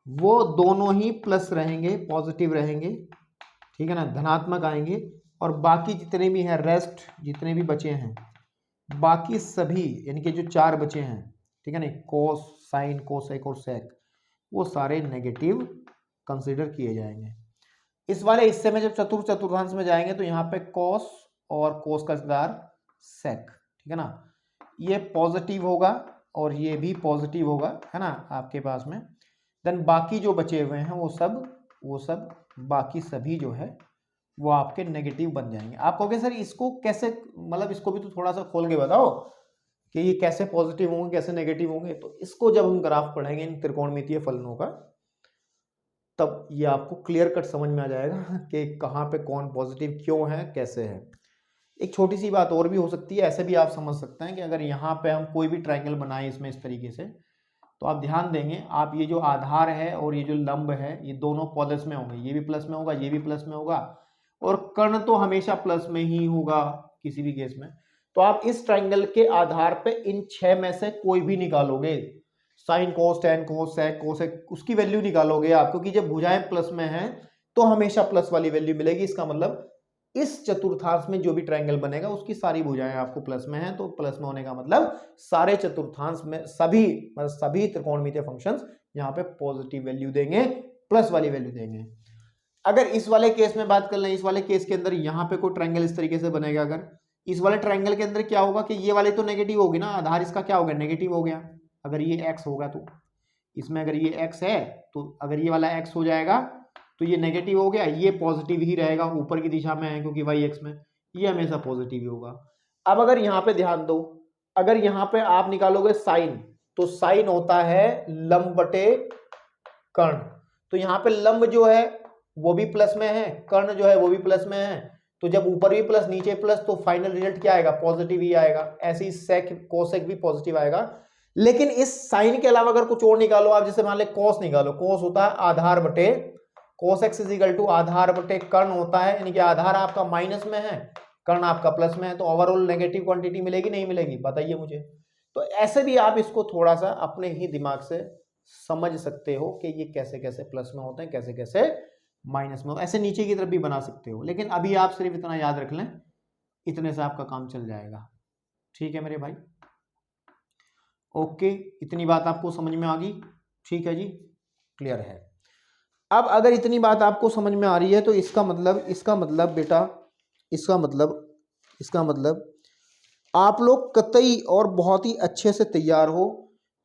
वो दोनों ही प्लस रहेंगे, पॉजिटिव रहेंगे, ठीक है ना, धनात्मक आएंगे। और बाकी जितने भी हैं रेस्ट, जितने भी बचे हैं, बाकी सभी यानी कि जो 4 बचे हैं, ठीक है ना, कोस, साइन, कोसेक और सेक, वो सारे नेगेटिव कंसीडर किए जाएंगे। इस वाले हिस्से में जब चतुर्थांश में जाएंगे तो यहाँ पे कोस और कोस का रिश्तेदार सेक, ठीक है ना, ये पॉजिटिव होगा और ये भी पॉजिटिव होगा, है ना, आपके पास में। देन बाकी जो बचे हुए हैं वो सब बाकी सभी जो है वो आपके नेगेटिव बन जाएंगे। आप कहोगे सर इसको कैसे, मतलब इसको भी तो थोड़ा सा खोल के बताओ कि ये कैसे पॉजिटिव होंगे, कैसे नेगेटिव होंगे। तो इसको जब हम ग्राफ पढ़ेंगे इन त्रिकोणमितीय फलनों का, तब ये आपको क्लियर कट समझ में आ जाएगा कि कहाँ पे कौन पॉजिटिव क्यों है, कैसे है। एक छोटी सी बात और भी हो सकती है, ऐसे भी आप समझ सकते हैं कि अगर यहाँ पे हम कोई भी ट्रायंगल बनाए इसमें इस तरीके से, तो आप ध्यान देंगे, आप ये जो आधार है और ये जो लंब है, ये दोनों प्लस में होंगे, ये भी प्लस में होगा, ये भी प्लस में होगा, और कर्ण तो हमेशा प्लस में ही होगा किसी भी केस में। तो आप इस ट्रायंगल के आधार पे इन 6 में से कोई भी निकालोगे, साइन, कोस, टेन, कोस, सेक, कोसेक, उसकी वैल्यू निकालोगे आप, क्योंकि जब भुजाएं प्लस में हैं तो हमेशा प्लस वाली वैल्यू मिलेगी। इसका मतलब इस चतुर्थांश में जो भी ट्रायंगल बनेगा उसकी सारी भुजाएं आपको प्लस में हैं, तो प्लस में होने का मतलब सारे चतुर्थांश में सभी त्रिकोणमितीय फंक्शंस यहाँ पे पॉजिटिव वैल्यू देंगे, प्लस वाली वैल्यू देंगे। अगर इस वाले केस में बात कर लें, इस वाले केस के अंदर यहाँ पे कोई ट्रायंगल इस तरीके से बनेगा, अगर इस वाले ट्रायंगल के अंदर क्या होगा कि ये वाली तो नेगेटिव होगी ना, आधार इसका क्या हो गया, नेगेटिव हो गया। अगर ये x होगा तो इसमें, अगर ये x है तो अगर ये वाला x हो जाएगा तो ये नेगेटिव हो गया, ये पॉजिटिव ही रहेगा, ऊपर की दिशा में है क्योंकि y x में, ये हमेशा पॉजिटिव ही होगा। अब अगर यहाँ पे ध्यान दो, अगर यहाँ पे आप निकालोगे साइन, तो साइन होता है लंब बटे कर्ण, तो यहाँ पे लंब जो है वो भी प्लस में है, कर्ण जो है वो भी प्लस में है, तो जब ऊपर भी प्लस नीचे प्लस तो फाइनल रिजल्ट क्या आएगा, पॉजिटिव ही आएगा। ऐसे ही सेक, कोसेक भी पॉजिटिव आएगा। लेकिन इस साइन के अलावा अगर कुछ और निकालो आप, जैसे मान ले कोस निकालो, कोस होता है आधार बटे, cos x is equal to आधार बटे कर्ण होता है, यानी कि आधार आपका माइनस में है, कर्ण आपका प्लस में है, तो ओवरऑल नेगेटिव क्वांटिटी मिलेगी नहीं मिलेगी, बताइए मुझे। तो ऐसे भी आप इसको थोड़ा सा अपने ही दिमाग से समझ सकते हो कि ये कैसे कैसे प्लस में होते हैं, कैसे कैसे माइनस में, ऐसे नीचे की तरफ भी बना सकते हो। लेकिन अभी आप सिर्फ इतना याद रख लें, इतने से आपका काम चल जाएगा, ठीक है मेरे भाई। ओके, इतनी बात आपको समझ में आ गई, ठीक है जी, क्लियर है। अब अगर इतनी बात आपको समझ में आ रही है तो इसका मतलब बेटा, इसका मतलब आप लोग कतई और बहुत ही अच्छे से तैयार हो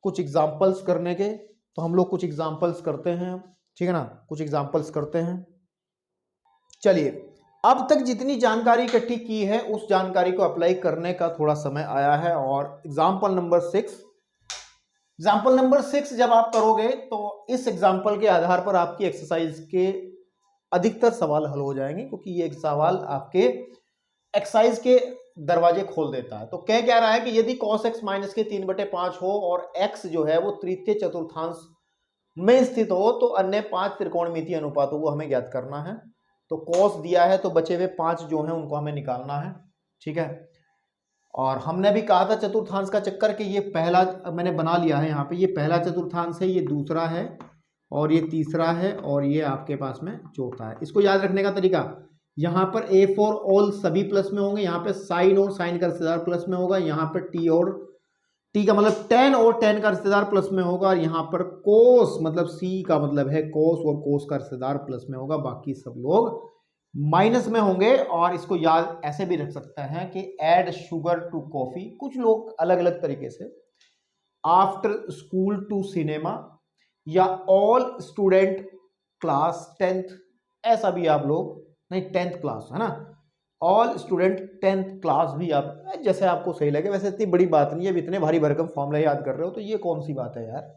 कुछ एग्जाम्पल्स करने के। तो हम लोग कुछ एग्जाम्पल्स करते हैं, ठीक है ना, कुछ एग्जाम्पल्स करते हैं। चलिए, अब तक जितनी जानकारी इकट्ठी की है उस जानकारी को अप्लाई करने का थोड़ा समय आया है। और एग्जाम्पल नंबर 6 जब आप करोगे तो इस एग्जाम्पल के आधार पर आपकी एक्सरसाइज के अधिकतर सवाल हल हो जाएंगे, क्योंकि ये एक सवाल आपके एक्सरसाइज के दरवाजे खोल देता है। तो कह क्या रहा है कि यदि cos x माइनस के 3/5 हो और x जो है वो तृतीय चतुर्थांश में स्थित हो, तो अन्य 5 त्रिकोणमितीय अनुपातों को हमें ज्ञात करना है। तो cos दिया है तो बचे हुए 5 जो हैं उनको हमें निकालना है, ठीक है। और हमने भी कहा था चतुर्थांश का चक्कर कि ये पहला मैंने बना लिया है, यहाँ पे ये पहला चतुर्थांश है, ये दूसरा है और ये तीसरा है और ये आपके पास में चौथा है। इसको याद रखने का तरीका, यहाँ पर a फॉर ऑल सभी प्लस में होंगे, यहाँ पे साइन और साइन का रिश्तेदार प्लस में होगा, यहाँ पर t और t का मतलब tan और tan का रिश्तेदार प्लस में होगा, और यहाँ पर cos मतलब c का मतलब है cos और cos का रिश्तेदार प्लस में होगा, बाकी सब लोग माइनस में होंगे। और इसको याद ऐसे भी रख सकते हैं कि ऐड शुगर टू कॉफी, कुछ लोग अलग अलग तरीके से, आफ्टर स्कूल टू सिनेमा, या ऑल स्टूडेंट क्लास 10th, ऐसा भी आप लोग, नहीं 10th क्लास है ना, ऑल स्टूडेंट 10th क्लास भी आप, जैसे आपको सही लगे। वैसे इतनी बड़ी बात नहीं है, अब इतने भारी भरकम फॉर्मूला याद कर रहे हो तो ये कौन सी बात है यार।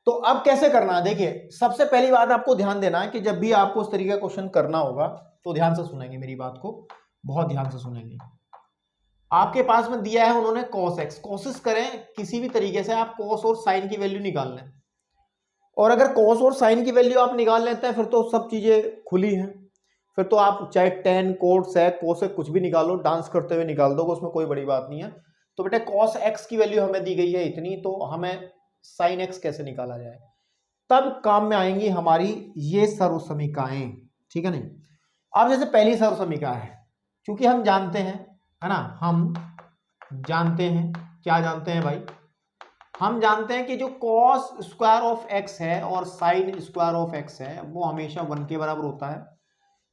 तो अब कैसे करना है, देखिए सबसे पहली बात आपको ध्यान देना है कि जब भी आपको इस तरीके का क्वेश्चन करना होगा तो ध्यान से सुनेंगे मेरी बात को, बहुत ध्यान से सुनेंगे। आपके पास में दिया है उन्होंने cos x, कोशिश करें किसी भी तरीके से आप cos और sin की वैल्यू निकाल लें, और अगर cos और sin की वैल्यू आप निकाल लेते हैं फिर तो सब चीजें खुली हैं, फिर तो आप चाहे tan cot sec cosec कुछ भी निकालो, डांस करते हुए निकाल दोगे, उसमें कोई बड़ी बात नहीं है। तो बेटा cos x की वैल्यू हमें दी गई है इतनी, तो हमें sin x कैसे निकाला जाए, तब काम में आएंगी हमारी ये सर्व समीकरणाएं, ठीक है नहीं। अब जैसे पहली सर्व समीकरण है, क्योंकि हम जानते हैं, है ना, हम जानते हैं, क्या जानते हैं भाई, हम जानते हैं कि जो cos स्क्वायर ऑफ x है और sin स्क्वायर ऑफ x है वो हमेशा 1 के बराबर होता है।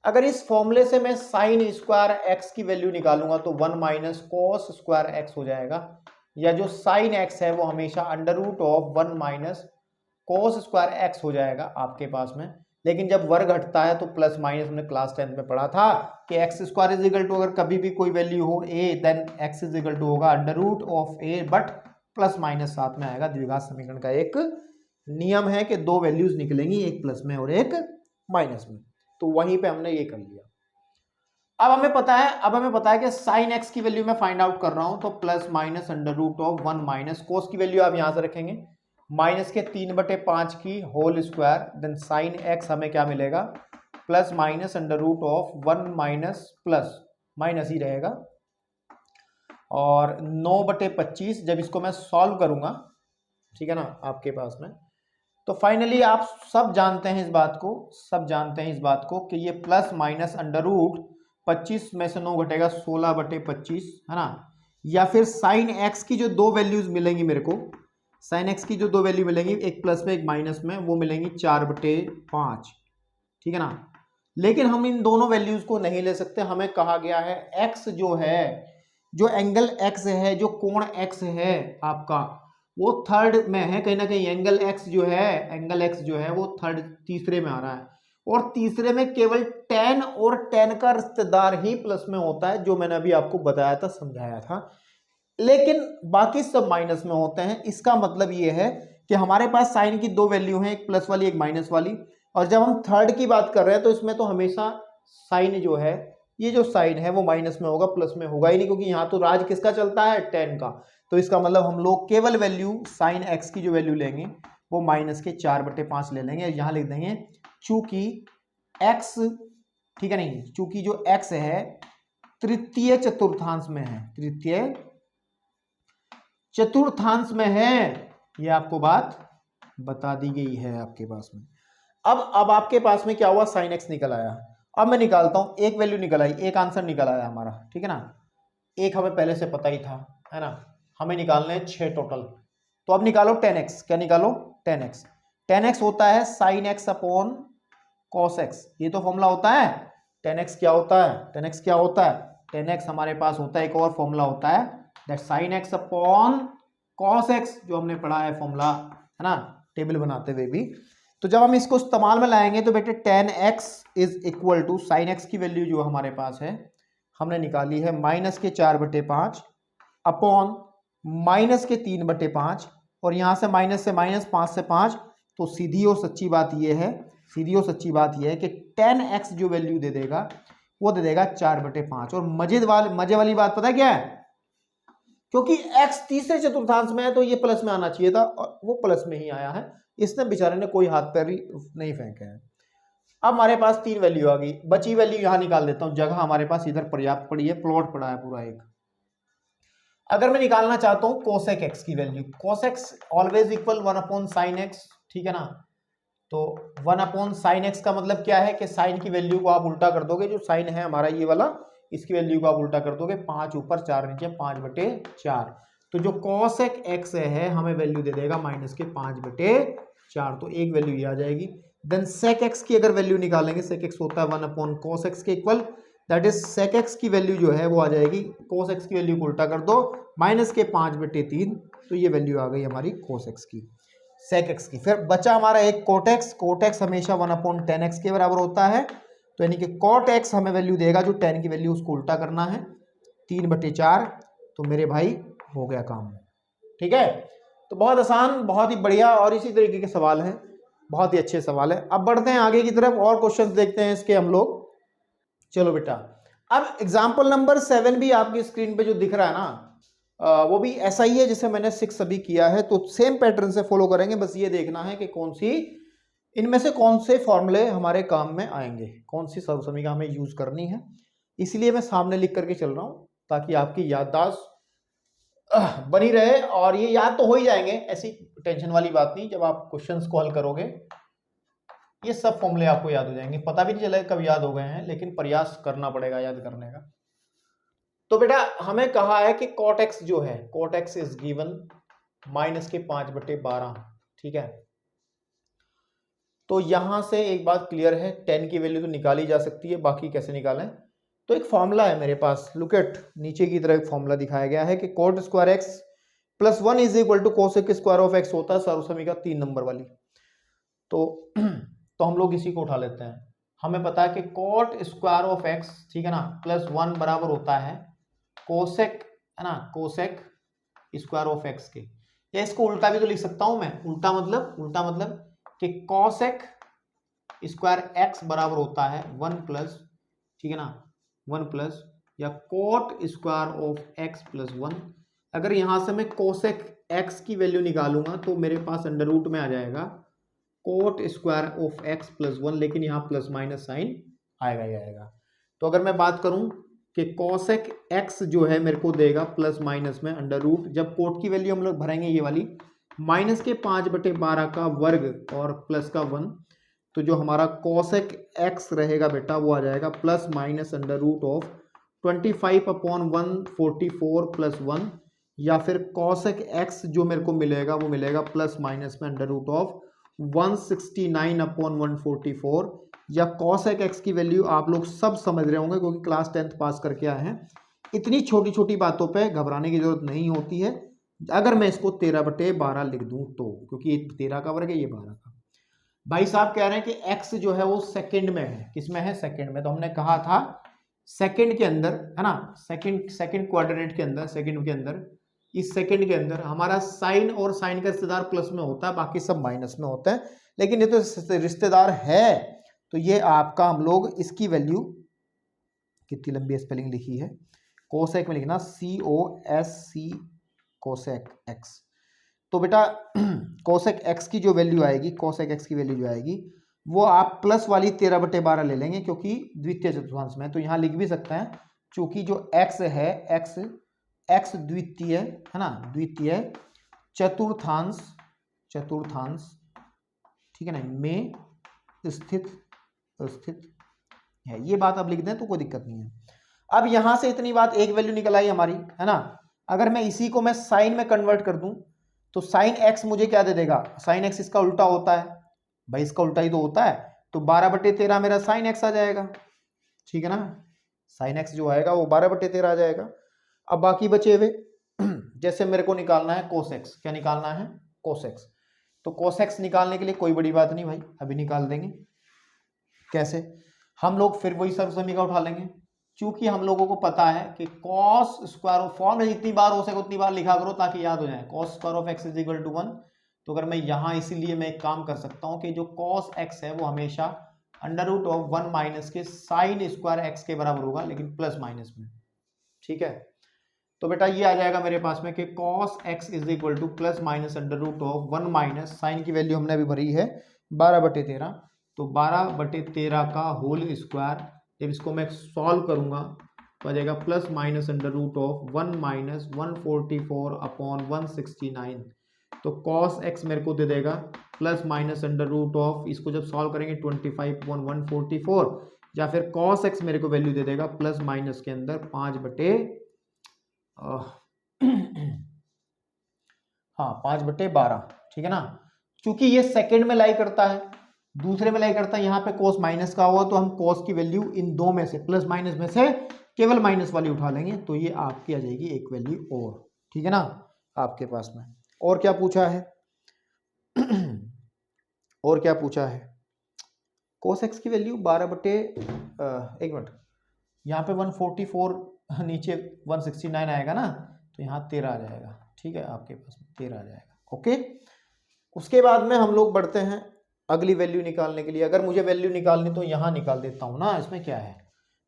अगर इस फॉर्मूले से मैं sin स्क्वायर x की वैल्यू निकालूंगा तो 1 माइनस cos स्क्वायर x हो जाएगा, या जो sin x है वो हमेशा under root of 1 minus cos square x हो जाएगा आपके पास में। लेकिन जब वर्ग घटता है तो प्लस माइनस, हमने क्लास 10 में पढ़ा था कि x square is equal to, अगर कभी भी कोई वैल्यू हो a then x is equal to होगा under root of a, but plus minus साथ में आएगा। द्विघात समीकरण का एक नियम है कि दो वैल्यूज निकलेंगी, एक प्लस में और एक माइनस में, तो वहीं पे हमने ये कर लिया। अब हमें पता है कि साइन एक्स की वैल्यू मैं फाइंड आउट कर रहा हूं, तो plus minus under root of 1 minus cos की वैल्यू आप यहां से रखेंगे माइनस के 3/5 की whole square, then sine x हमें क्या मिलेगा, plus minus under root of 1 minus plus minus ही रहेगा, और 9/25 जब इसको मैं सॉल्व करूंगा, ठीक है ना, आपके पास में, तो फाइनली आप सब जानते हैं इस बात को कि ये प्लस माइनस अंडर रूट 25 में से 9 घटेगा 16/25, है ना, या फिर साइन एक्स की जो दो वैल्यूज मिलेंगी मेरे को, साइन एक्स की जो दो वैल्यू मिलेंगी, एक प्लस में एक माइनस में, वो मिलेंगी 4/5, ठीक है ना। लेकिन हम इन दोनों वैल्यूज को नहीं ले सकते, हमें कहा गया है एक्स जो है, जो एंगल एक्स है, जो कोण एक्स है आपका, वो थर्ड में है कहीं ना कहीं। एंगल एक्स जो है वो थर्ड, तीसरे में आ रहा है, और तीसरे में केवल tan और tan का रिश्तेदार ही प्लस में होता है, जो मैंने अभी आपको बताया था, समझाया था, लेकिन बाकी सब माइनस में होते हैं। इसका मतलब ये है कि हमारे पास साइन की दो वैल्यू हैं, एक प्लस वाली एक माइनस वाली, और जब हम थर्ड की बात कर रहे हैं तो इसमें तो हमेशा साइन जो है, ये जो साइन है वो माइनस में होगा, प्लस में होगा ही नहीं, क्योंकि यहाँ तो राज किसका चलता है, tan का। तो इसका मतलब हम लोग केवल वैल्यू साइन एक्स की जो वैल्यू लेंगे वो माइनस के 4/5 ले लेंगे, यहाँ लिख देंगे चूंकि x, ठीक है नहीं, चूंकि जो x है तृतीय चतुर्थांश में है, तृतीय चतुर्थांश में है, ये आपको बात बता दी गई है आपके पास में। अब आपके पास में क्या हुआ, साइन एक्स निकल आया। अब मैं निकालता हूं, एक वैल्यू निकल आई, एक आंसर निकल आया हमारा, ठीक है ना, एक हमें पहले से पता ही था, है ना, हमें निकालने हैं 6 टोटल। तो अब निकालो tan x, क्या निकालो, tan x। tan x होता है sin x upon cos x, ये तो फॉर्मूला होता है। tan x क्या होता है, tan x क्या होता है, tan x हमारे पास होता है, एक और फॉर्मूला होता है, that sin x upon cos x, जो हमने पढ़ा है फॉर्मूला, है ना, टेबल बनाते हुए भी। तो जब हम इसको इस्तेमाल में लाएंगे तो बेटे tan x is equal to sin x की वैल्यू जो हमारे पास है हमने निकाली है माइनस के 4/5 अपॉन माइनस के 3/5, और यहां से माइनस 5 से 5, तो सीधी और सच्ची बात यह है कि tan x जो वैल्यू दे देगा वो दे देगा 4/5। और मजे वाली बात पता है क्या है, क्योंकि x तीसरे चतुर्थांश में है तो ये प्लस में आना चाहिए था, और वो प्लस में ही आया है, इसने बेचारे ने कोई हाथ पैर नहीं फेंके हैं। अब हमारे पास 3 वैल्यू आ गई, बची वैल्यू यहां निकाल देता हूं, जगह हमारे पास इधर पर्याप्त पड़ी है, प्लॉट पड़ा है पूरा एक। अगर मैं निकालना चाहता हूं कोसेक एक्स की value, cosec always equal 1/sin x, ठीक है ना, तो 1/sin x का मतलब क्या है कि साइन की वैल्यू को आप उल्टा कर दोगे, जो साइन है हमारा ये वाला, इसकी वैल्यू को आप उल्टा कर दोगे, 5 ऊपर 4 नीचे, 5/4, तो जो कोसेक x है हमें वैल्यू दे देगा माइनस के 5/4, तो एक वैल्यू ये आ जाएगी। देन sec x की अगर वैल्यू निकालेंगे, sec x होता है 1/cos x के equal, that is sec x की वैल्यू जो है वो आ जाएगी, cos x की वैल्यू को उल्टा कर दो, माइनस के 5/3, तो ये वैल्यू आ गई हमारी cos x की, sec x की। फिर बचा हमारा एक cot x, cot x हमेशा 1/tan x के बराबर होता है, तो यानी कि cot x हमें वैल्यू देगा, जो tan की वैल्यू उसको उल्टा करना है, 3/4, तो मेरे भाई हो गया काम, ठीक है। तो बहुत आसान, बहुत ही बढ़िया, और इसी तरीके के सवाल हैं, बहुत ही अच्छे सवाल है। अब बढ़ते हैं आगे की तरफ और क्वेश्चंस देखते हैं इसके हम लोग। चलो बेटा, अब एग्जाम्पल नंबर 7 भी आपकी स्क्रीन पे जो दिख रहा है ना, वो भी ऐसा ही है जैसे मैंने 6 अभी किया है, तो सेम पैटर्न से फॉलो करेंगे। बस ये देखना है कि इनमें से कौन से फॉर्मूले हमारे काम में आएंगे, कौन सी सर्वसमीका हमें यूज करनी है। इसलिए मैं सामने लिख करके चल रहा हूं ताकि आपकी याददाश्त बनी रहे, और ये याद तो हो ही जाएंगे, ऐसी टेंशन वाली बात नहीं। जब आप क्वेश्चंस को हल करोगे ये सब फॉर्मूले आपको याद हो जाएंगे, पता भी नहीं चलेगा कब याद हो गए हैं, लेकिन प्रयास करना पड़ेगा याद करने का। तो बेटा हमें कहा है कि cot x जो है, cot x इज गिवन -5/12, ठीक है। तो यहां से एक बात क्लियर है, 10 की वैल्यू तो निकाली जा सकती है, बाकी कैसे निकालें। तो एक फॉर्मूला है मेरे पास, लुक एट, नीचे की तरफ एक फॉर्मूला दिखाया गया है कि cot square x + 1 is equal to cosec square of x होता है सर्वसमीका 3 नंबर वाली। तो हम लोग इसी को उठा लेते हैं। हमें पता है कि cot स्क्वायर ऑफ x, ठीक है ना, +1 बराबर होता है कोसेक, है ना, कोसेक स्क्वायर ऑफ x के। या इसको उल्टा भी तो लिख सकता हूं मैं, उल्टा मतलब कि कोसेक स्क्वायर x बराबर होता है 1 प्लस, ठीक है ना, 1 प्लस या कोट स्क्वायर ऑफ x + 1। अगर यहां से मैं कोसेक x की वैल्यू निकालूंगा तो मेरे पास अंडर रूट में आ जाएगा कोट स्क्वायर ऑफ x + 1, लेकिन यहाँ प्लस माइनस साइन आएगा ही आएगा। तो अगर मैं बात करूं कि कोसेक x जो है मेरे को देगा प्लस माइनस में अंडर रूट, जब कोट की वैल्यू हम लोग भरेंगे ये वाली -5/12 का वर्ग और प्लस का 1, तो जो हमारा कोसेक x रहेगा बेटा वो आ जाएगा plus minus under root of 25/144 + 1, या फिर कोसेक x जो मेरे को मिलेगा वो मिलेगा प्लस माइनस में अंडर रूट ऑफ 169/144, या कोसेक x की वैल्यू आप लोग सब समझ रहे होंगे क्योंकि क्लास 10th पास करके आए हैं। इतनी छोटी छोटी बातों पे घबराने की जरूरत नहीं होती है। अगर मैं इसको 13/12 लिख दूं तो, क्योंकि ये 13 का वर्ग है, ये 12 का। भाई साहब कह रहे हैं कि x जो है वो सेकंड में है, किसमें है, सेकंड में। तो हमने कहा था सेकंड के अंदर, है ना, सेकंड क्वाड्रेंट के अंदर, सेकंड के अंदर, इस सेकंड के अंदर हमारा साइन और साइन का रिश्तेदार प्लस में होता है, बाकी सब माइनस में होता है। लेकिन ये तो रिश्तेदार है, तो ये आपका हम लोग इसकी वैल्यू, कितनी लंबी स्पेलिंग लिखी है, कोसेक में लिखना COSC कोसेक x। तो बेटा कोसेक x की जो वैल्यू आएगी, कोसेक x की वैल्यू जो आएगी वो आप प्लस वाली 13/12 ले लेंगे क्योंकि द्वितीय चतुर्थांश में। तो यहाँ लिख भी सकते हैं, चूंकि जो x है, x द्वितीय है ना, द्वितीय चतुर्थांश, ठीक है ना, में स्थित है। ये बात अब लिख दें तो कोई दिक्कत नहीं है। अब यहां से इतनी बात, एक वैल्यू निकल आई हमारी, है ना। अगर मैं इसी को मैं साइन में कन्वर्ट कर दूं तो साइन x मुझे क्या दे देगा, साइन x इसका उल्टा होता है भाई, इसका उल्टा ही तो होता है। तो 12/13 मेरा साइन x आ जाएगा, ठीक है ना, साइन x जो आएगा वो 12/13 आ जाएगा। अब बाकी बचे हुए जैसे मेरे को निकालना है cos x, क्या निकालना है, cos x। तो cos x निकालने के लिए कोई बड़ी बात नहीं भाई, अभी निकाल देंगे। कैसे, हम लोग फिर वही सर्वसमीका उठा लेंगे, क्योंकि हम लोगों को पता है कि cos स्क्वायर ऑफ, फॉर्म में जितनी बार हो सके उतनी बार लिखा करो ताकि याद हो जाए, cos स्क्वायर ऑफ x = 1। तो अगर मैं यहाँ, इसीलिए मैं एक काम कर सकता हूँ कि जो cos x है वो हमेशा अंडर रूट ऑफ 1 माइनस के साइन स्क्वायर x के बराबर होगा, लेकिन प्लस माइनस में, ठीक है। तो बेटा ये आ जाएगा मेरे पास में कि cos x = plus minus under root of 1 minus, sine की वैल्यू हमने अभी भरी है 12/13, तो 12/13 का होल स्क्वायर। जब इसको मैं सॉल्व करूंगा तो आ जाएगा plus minus under root of 1 minus 144/169। तो cos x मेरे को दे देगा plus minus under root of, इसको जब सॉल्व करेंगे 25/144, या फिर cos x मेरे को वैल्यू दे देगा प्लस माइनस के अंदर 5/12, ठीक है ना। क्योंकि ये सेकंड में लाई करता है, दूसरे में लाई करता है, यहाँ पे कोस माइनस का हुआ, तो हम कोस की वैल्यू इन दो में से, प्लस माइनस में से केवल माइनस वाली उठा लेंगे, तो ये आपकी आ जाएगी एक वैल्यू और, ठीक है ना, आपके पास में। और क्या पूछा है और क्या पूछा है, कोस एक्स की वैल्यू 1 मिनट, यहाँ पे 144 नीचे 169 आएगा ना, तो यहाँ 13 आ जाएगा, ठीक है, आपके पास में 13 आ जाएगा, ओके। उसके बाद में हम लोग बढ़ते हैं अगली वैल्यू निकालने के लिए। अगर मुझे वैल्यू निकालनी तो यहाँ निकाल देता हूँ ना, इसमें क्या है,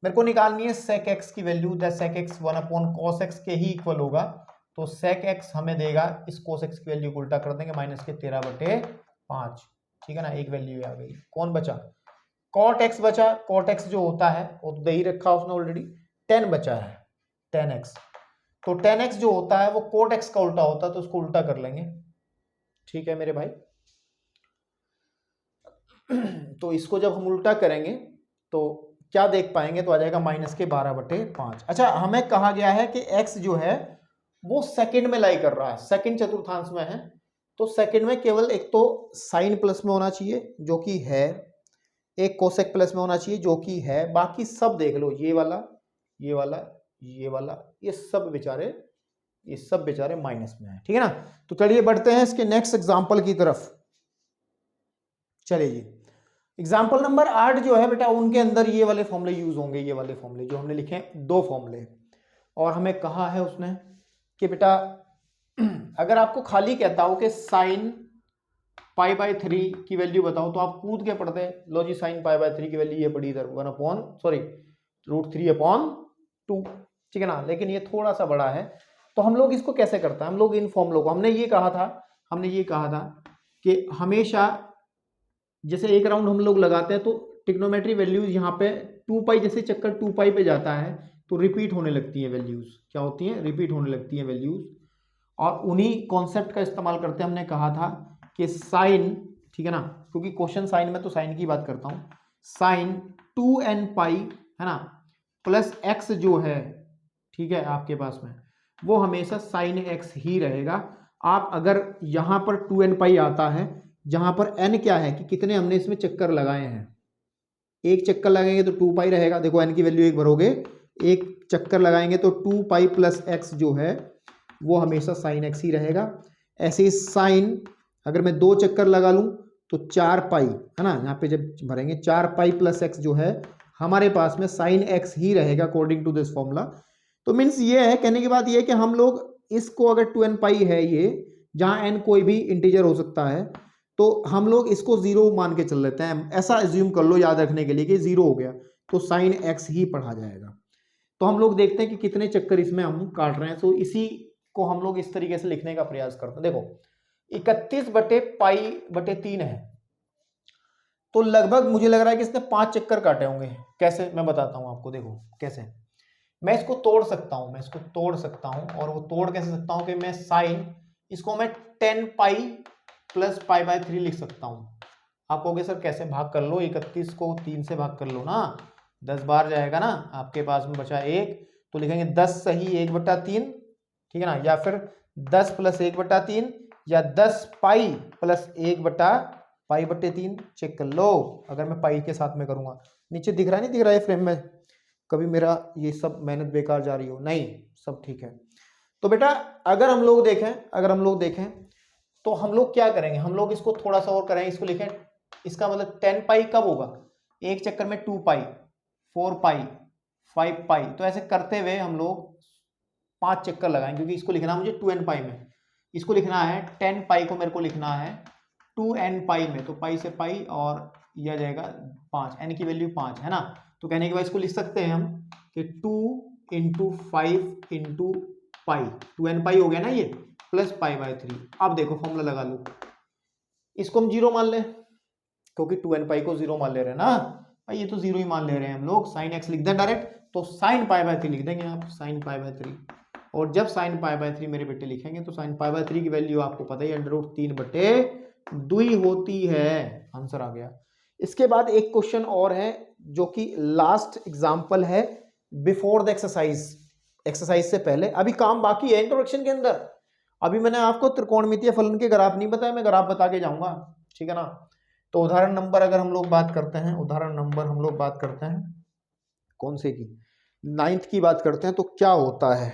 मेरे को निकालनी है sec x की value, sec x 1/cos x के ही इक्वल होगा। तो sec x हमें देगा, इस cos x की वैल्यू को उल्टा कर देंगे, -13/5। ठीक है ना, एक वैल्यू आ गई। कौन बचा? cot x बचा। cot x जो होता है वो तो दे ही रखा उसने ऑलरेडी, 10 बचा है, 10x। तो 10x जो होता है वो cot x का उल्टा होता है, तो उसको उल्टा कर लेंगे। ठीक है मेरे भाई। तो इसको जब हम उल्टा करेंगे तो क्या देख पाएंगे, तो आ जाएगा -12/5। अच्छा, हमें कहा गया है कि x जो है वो सेकंड में लाई कर रहा है, सेकंड चतुर्थांश में है। तो सेकंड में केवल एक तो साइन प्लस में होना चाहिए जो कि है, एक कोसेक प्लस में होना चाहिए जो कि है, बाकी सब देख लो, ये वाला, ये वाला, ये वाला, ये सब बेचारे माइनस में है। ठीक है ना। तो चलिए बढ़ते हैं इसके नेक्स्ट एग्जांपल की तरफ। चलिए जी, एग्जाम्पल नंबर 8 जो है बेटा, उनके अंदर ये वाले फॉर्मूले यूज होंगे, ये वाले फॉर्मूले जो हमने लिखे हैं, 2 फॉर्मूले। और हमें कहा है उसने कि बेटा अगर आपको खाली कहता हो कि साइन π/3 की वैल्यू बताओ, तो आप कूद के पढ़ते हैं, लो जी साइन π/3 की वैल्यू ये पड़ी इधर √3/2। ठीक है ना। लेकिन ये थोड़ा सा बड़ा है, तो हम लोग इसको कैसे करते हैं, हम लोग इन फॉर्मूलों को, हमने ये कहा था कि हमेशा जैसे एक राउंड हम लोग लगाते हैं तो ट्रिग्नोमेट्री वैल्यूज यहाँ पे 2π, जैसे चक्कर 2π पे जाता है तो रिपीट होने लगती है वैल्यूज। क्या होती हैं? रिपीट होने लगती है वैल्यूज। और उन्हीं कॉन्सेप्ट का इस्तेमाल करते हमने कहा था कि साइन, ठीक है ना, क्योंकि क्वेश्चन साइन में तो साइन की बात करता हूँ, साइन 2nπ है ना प्लस x जो है, ठीक है, आपके पास में वो हमेशा साइन x ही रहेगा। आप अगर यहाँ पर 2nπ आता है, जहां पर n क्या है कि कितने हमने इसमें चक्कर लगाए हैं, एक चक्कर लगाएंगे तो 2π रहेगा। देखो n की वैल्यू 1 भरोगे, एक चक्कर लगाएंगे तो 2π प्लस x जो है वो हमेशा साइन x ही रहेगा। ऐसे ही साइन, अगर मैं 2 चक्कर लगा लूं तो 4π है ना, यहाँ पे जब भरेंगे 4π प्लस x जो है हमारे पास में साइन x ही रहेगा अकॉर्डिंग टू दिस फॉर्मूला। तो मीन्स ये है, कहने की बात ये है कि हम लोग इसको, अगर 2nπ है ये, जहां n कोई भी इंटीजर हो सकता है, तो हम लोग इसको 0 मान के चल लेते हैं। ऐसा एज्यूम कर लो याद रखने के लिए कि 0 हो गया तो साइन x ही पढ़ा जाएगा। तो हम लोग देखते हैं कि कितने चक्कर इसमें हम काट रहे हैं। तो इसी को हम लोग इस तरीके से लिखने का प्रयास करते हैं। देखो 31/π/3 है, तो लगभग मुझे लग रहा है कि इसने 5 चक्कर काटे होंगे। कैसे, मैं बताता हूं आपको। देखो कैसे मैं इसको तोड़ सकता हूं, और वो तोड़ कैसे सकता हूं कि मैं साइन, इसको मैं 10π प्लस π/3 लिख सकता हूं। आप कहोगे सर कैसे, भाग कर लो, 31 को 3 से भाग कर लो ना, 10 बार जाएगा ना, आपके पास में बचा 1, तो लिखेंगे 10 सही 1/3, ठीक है ना, या फिर 10 प्लस 1/3, या 10π प्लस 1/π/3। चेक कर लो, अगर मैं पाई के साथ में करूंगा, नीचे दिख रहा नहीं दिख रहा है फ्रेम में, कभी मेरा ये सब मेहनत बेकार जा रही हो, नहीं, सब ठीक है। तो बेटा अगर हम लोग देखें तो हम लोग क्या करेंगे, हम लोग इसको थोड़ा सा और करेंगे, इसको लिखें, इसका मतलब 10π कब होगा, एक चक्कर में 2π, 4π, 5π, तो ऐसे करते हुए हम लोग 5 चक्कर लगाएंगे, क्योंकि इसको लिखना मुझे 2nπ में, इसको लिखना है 10π को मेरे को लिखना है 2nπ में, तो पाई से पाई और यह जाएगा 5, n की वैल्यू 5 है ना। तो कहने के बाद इसको लिख सकते हैं हम कि 2 × 5 × पाई, 2nπ हो गया ना ये, प्लस π/3। अब देखो फॉर्मूला लगा लो, इसको हम 0 मान लें, क्योंकि 2nπ को 0 मान ले रहे हैं ना भाई, ये तो 0 ही मान ले रहे हैं हम लोग। साइन x लिख दें डायरेक्ट, तो साइन π/3 लिख देंगे आप, साइन π/3। और जब साइन π/3 मेरे बेटे लिखेंगे तो साइन π/3 की वैल्यू आपको पता ही √3/2 होती है। आंसर आ गया। इसके बाद एक क्वेश्चन और है जो कि लास्ट एग्जांपल है बिफोर द एक्सरसाइज से पहले, अभी काम बाकी है इंट्रोडक्शन के अंदर। अभी मैंने आपको त्रिकोणमितीय फलन के ग्राफ नहीं बताया, मैं ग्राफ बता के जाऊंगा, ठीक है ना। तो उदाहरण नंबर अगर हम लोग बात करते हैं, कौन से की, 9th की बात करते हैं, तो क्या होता है,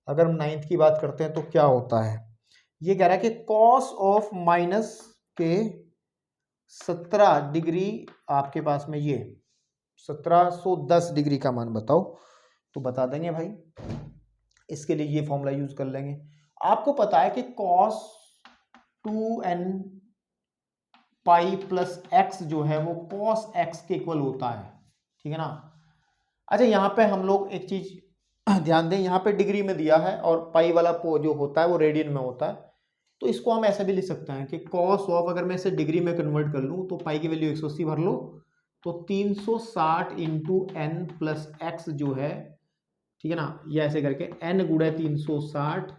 अगर हम 9th की बात करते हैं तो क्या होता है, ये कह रहा है कि कॉस ऑफ माइनस के 17 डिग्री, आपके पास में ये 1710 डिग्री का मान बताओ, तो बता देंगे भाई, इसके लिए ये फॉर्मूला यूज कर लेंगे। आपको पता है कि cos 2nπ प्लस x जो है वो cos x के इक्वल होता है, ठीक है ना। अच्छा यहाँ पे हम लोग एक चीज ध्यान दें, यहाँ पे डिग्री में दिया है और पाई वाला जो होता है वो रेडियन में होता है, तो इसको हम ऐसा भी लिख सकते हैं कि कॉस ऑफ, अगर मैं इसे डिग्री में कन्वर्ट कर लूँ तो पाई की वैल्यू 180 भर लो, तो 360 इंटू एन प्लस एक्स जो है, ठीक है ना, ये ऐसे करके n गुणे 360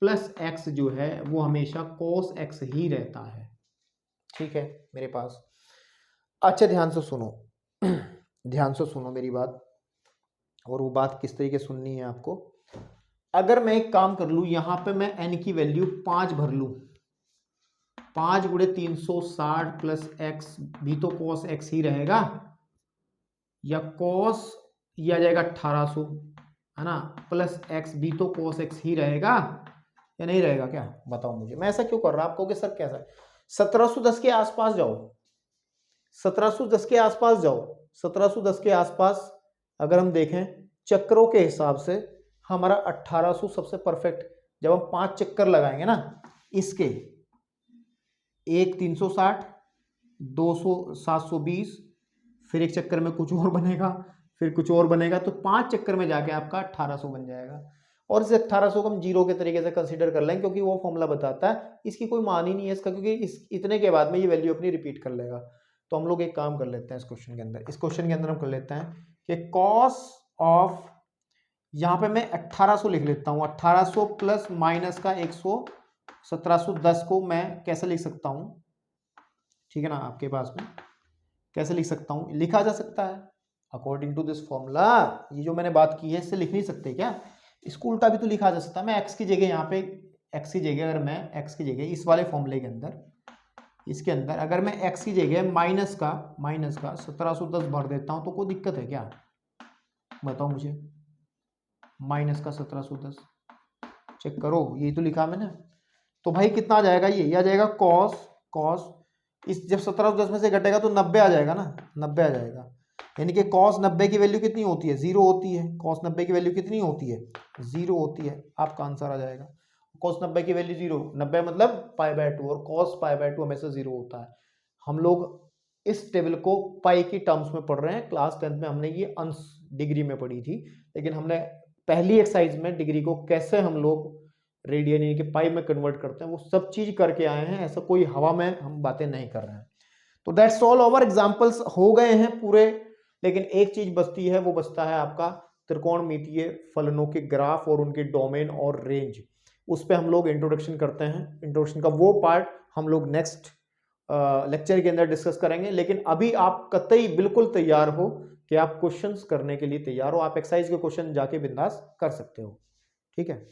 प्लस एक्स जो है वो हमेशा cos x ही रहता है, ठीक है मेरे पास। अच्छा ध्यान से सुनो ध्यान से सुनो मेरी बात, और वो बात किस तरीके सुननी है आपको। अगर मैं एक काम कर लूँ, यहाँ पे मैं n की वैल्यू 5 भर लूँ, 5 गुणे 360 प्लस एक्स भी तो cos x ही रहेगा, या cos ये आ जाएगा 1800, है ना, प्लस x भी तो cos x ही रहेगा या नहीं रहेगा, क्या बताओ मुझे। मैं ऐसा क्यों कर रहा, आपको कि सर कैसा है, 1710 के आसपास जाओ, 1710 के आसपास जाओ, 1710 के आसपास अगर हम देखें चक्रों के हिसाब से हमारा 1800 सबसे परफेक्ट, जब हम 5 चक्कर लगाएंगे ना इसके, एक 360, 200, 720, फिर एक चक्कर में कुछ और बनेगा, फिर कुछ और बनेगा, तो 5 चक्कर में जाके आपका 1800 बन जाएगा। और इस 1800 को हम जीरो के तरीके से कंसीडर कर लें, क्योंकि वो फॉर्मूला बताता है, इसकी कोई मान ही नहीं है इसका, क्योंकि इस इतने के बाद में ये वैल्यू अपनी रिपीट कर लेगा। तो हम लोग एक काम कर लेते हैं इस क्वेश्चन के अंदर, इस क्वेश्चन के अंदर हम कर लेते हैं कि कॉस ऑफ, यहाँ पे मैं 1800 लिख लेता हूँ, 1800 प्लस माइनस का 100, 1710 को मैं कैसे लिख सकता हूँ, ठीक है ना, आपके पास में कैसे लिख सकता हूँ, लिखा जा सकता है अकॉर्डिंग टू दिस फॉर्मूला। ये जो मैंने बात की है इससे लिख नहीं सकते क्या, इसको उल्टा भी तो लिखा जा सकता है। मैं x की जगह यहाँ पे, x की जगह अगर मैं x की जगह इस वाले फॉर्मूले के अंदर, इसके अंदर अगर मैं x की जगह माइनस का 1710 भर देता हूँ तो कोई दिक्कत है क्या, बताओ मुझे। माइनस का 1710 चेक करो, यही तो लिखा मैंने, तो भाई कितना आ जाएगा, ये आ जाएगा कॉस, इस जब 1710 में से घटेगा तो 90 आ जाएगा ना, 90 आ जाएगा, यानी कि कॉस 90 की वैल्यू कितनी होती है, 0 होती है। कॉस 90 की वैल्यू कितनी होती है, 0 होती है, आपका आंसर आ जाएगा। कॉस 90 की वैल्यू 0, 90 मतलब π/2, और कॉस π/2 हमेशा 0 होता है। हम लोग इस टेबल को पाई की टर्म्स में पढ़ रहे हैं, क्लास 10th में हमने ये अंश डिग्री में पढ़ी थी, लेकिन हमने पहली एक्सरसाइज में डिग्री को कैसे हम लोग रेडियन यानी कि पाई में कन्वर्ट करते हैं वो सब चीज करके आए हैं, ऐसा कोई हवा में हम बातें नहीं कर रहे हैं। तो दैट्स ऑल, ओवर एग्जांपल्स हो गए हैं पूरे, लेकिन एक चीज बचती है, वो बचता है आपका त्रिकोणमितीय फलनों के ग्राफ और उनके डोमेन और रेंज। उस पे हम लोग इंट्रोडक्शन करते हैं, इंट्रोडक्शन का वो पार्ट हम लोग नेक्स्ट लेक्चर के अंदर डिस्कस करेंगे। लेकिन अभी आप कतई बिल्कुल तैयार हो कि आप क्वेश्चंस करने के लिए तैयार हो, आप एक्सरसाइज के क्वेश्चन जाके बिंदास कर सकते हो, ठीक है।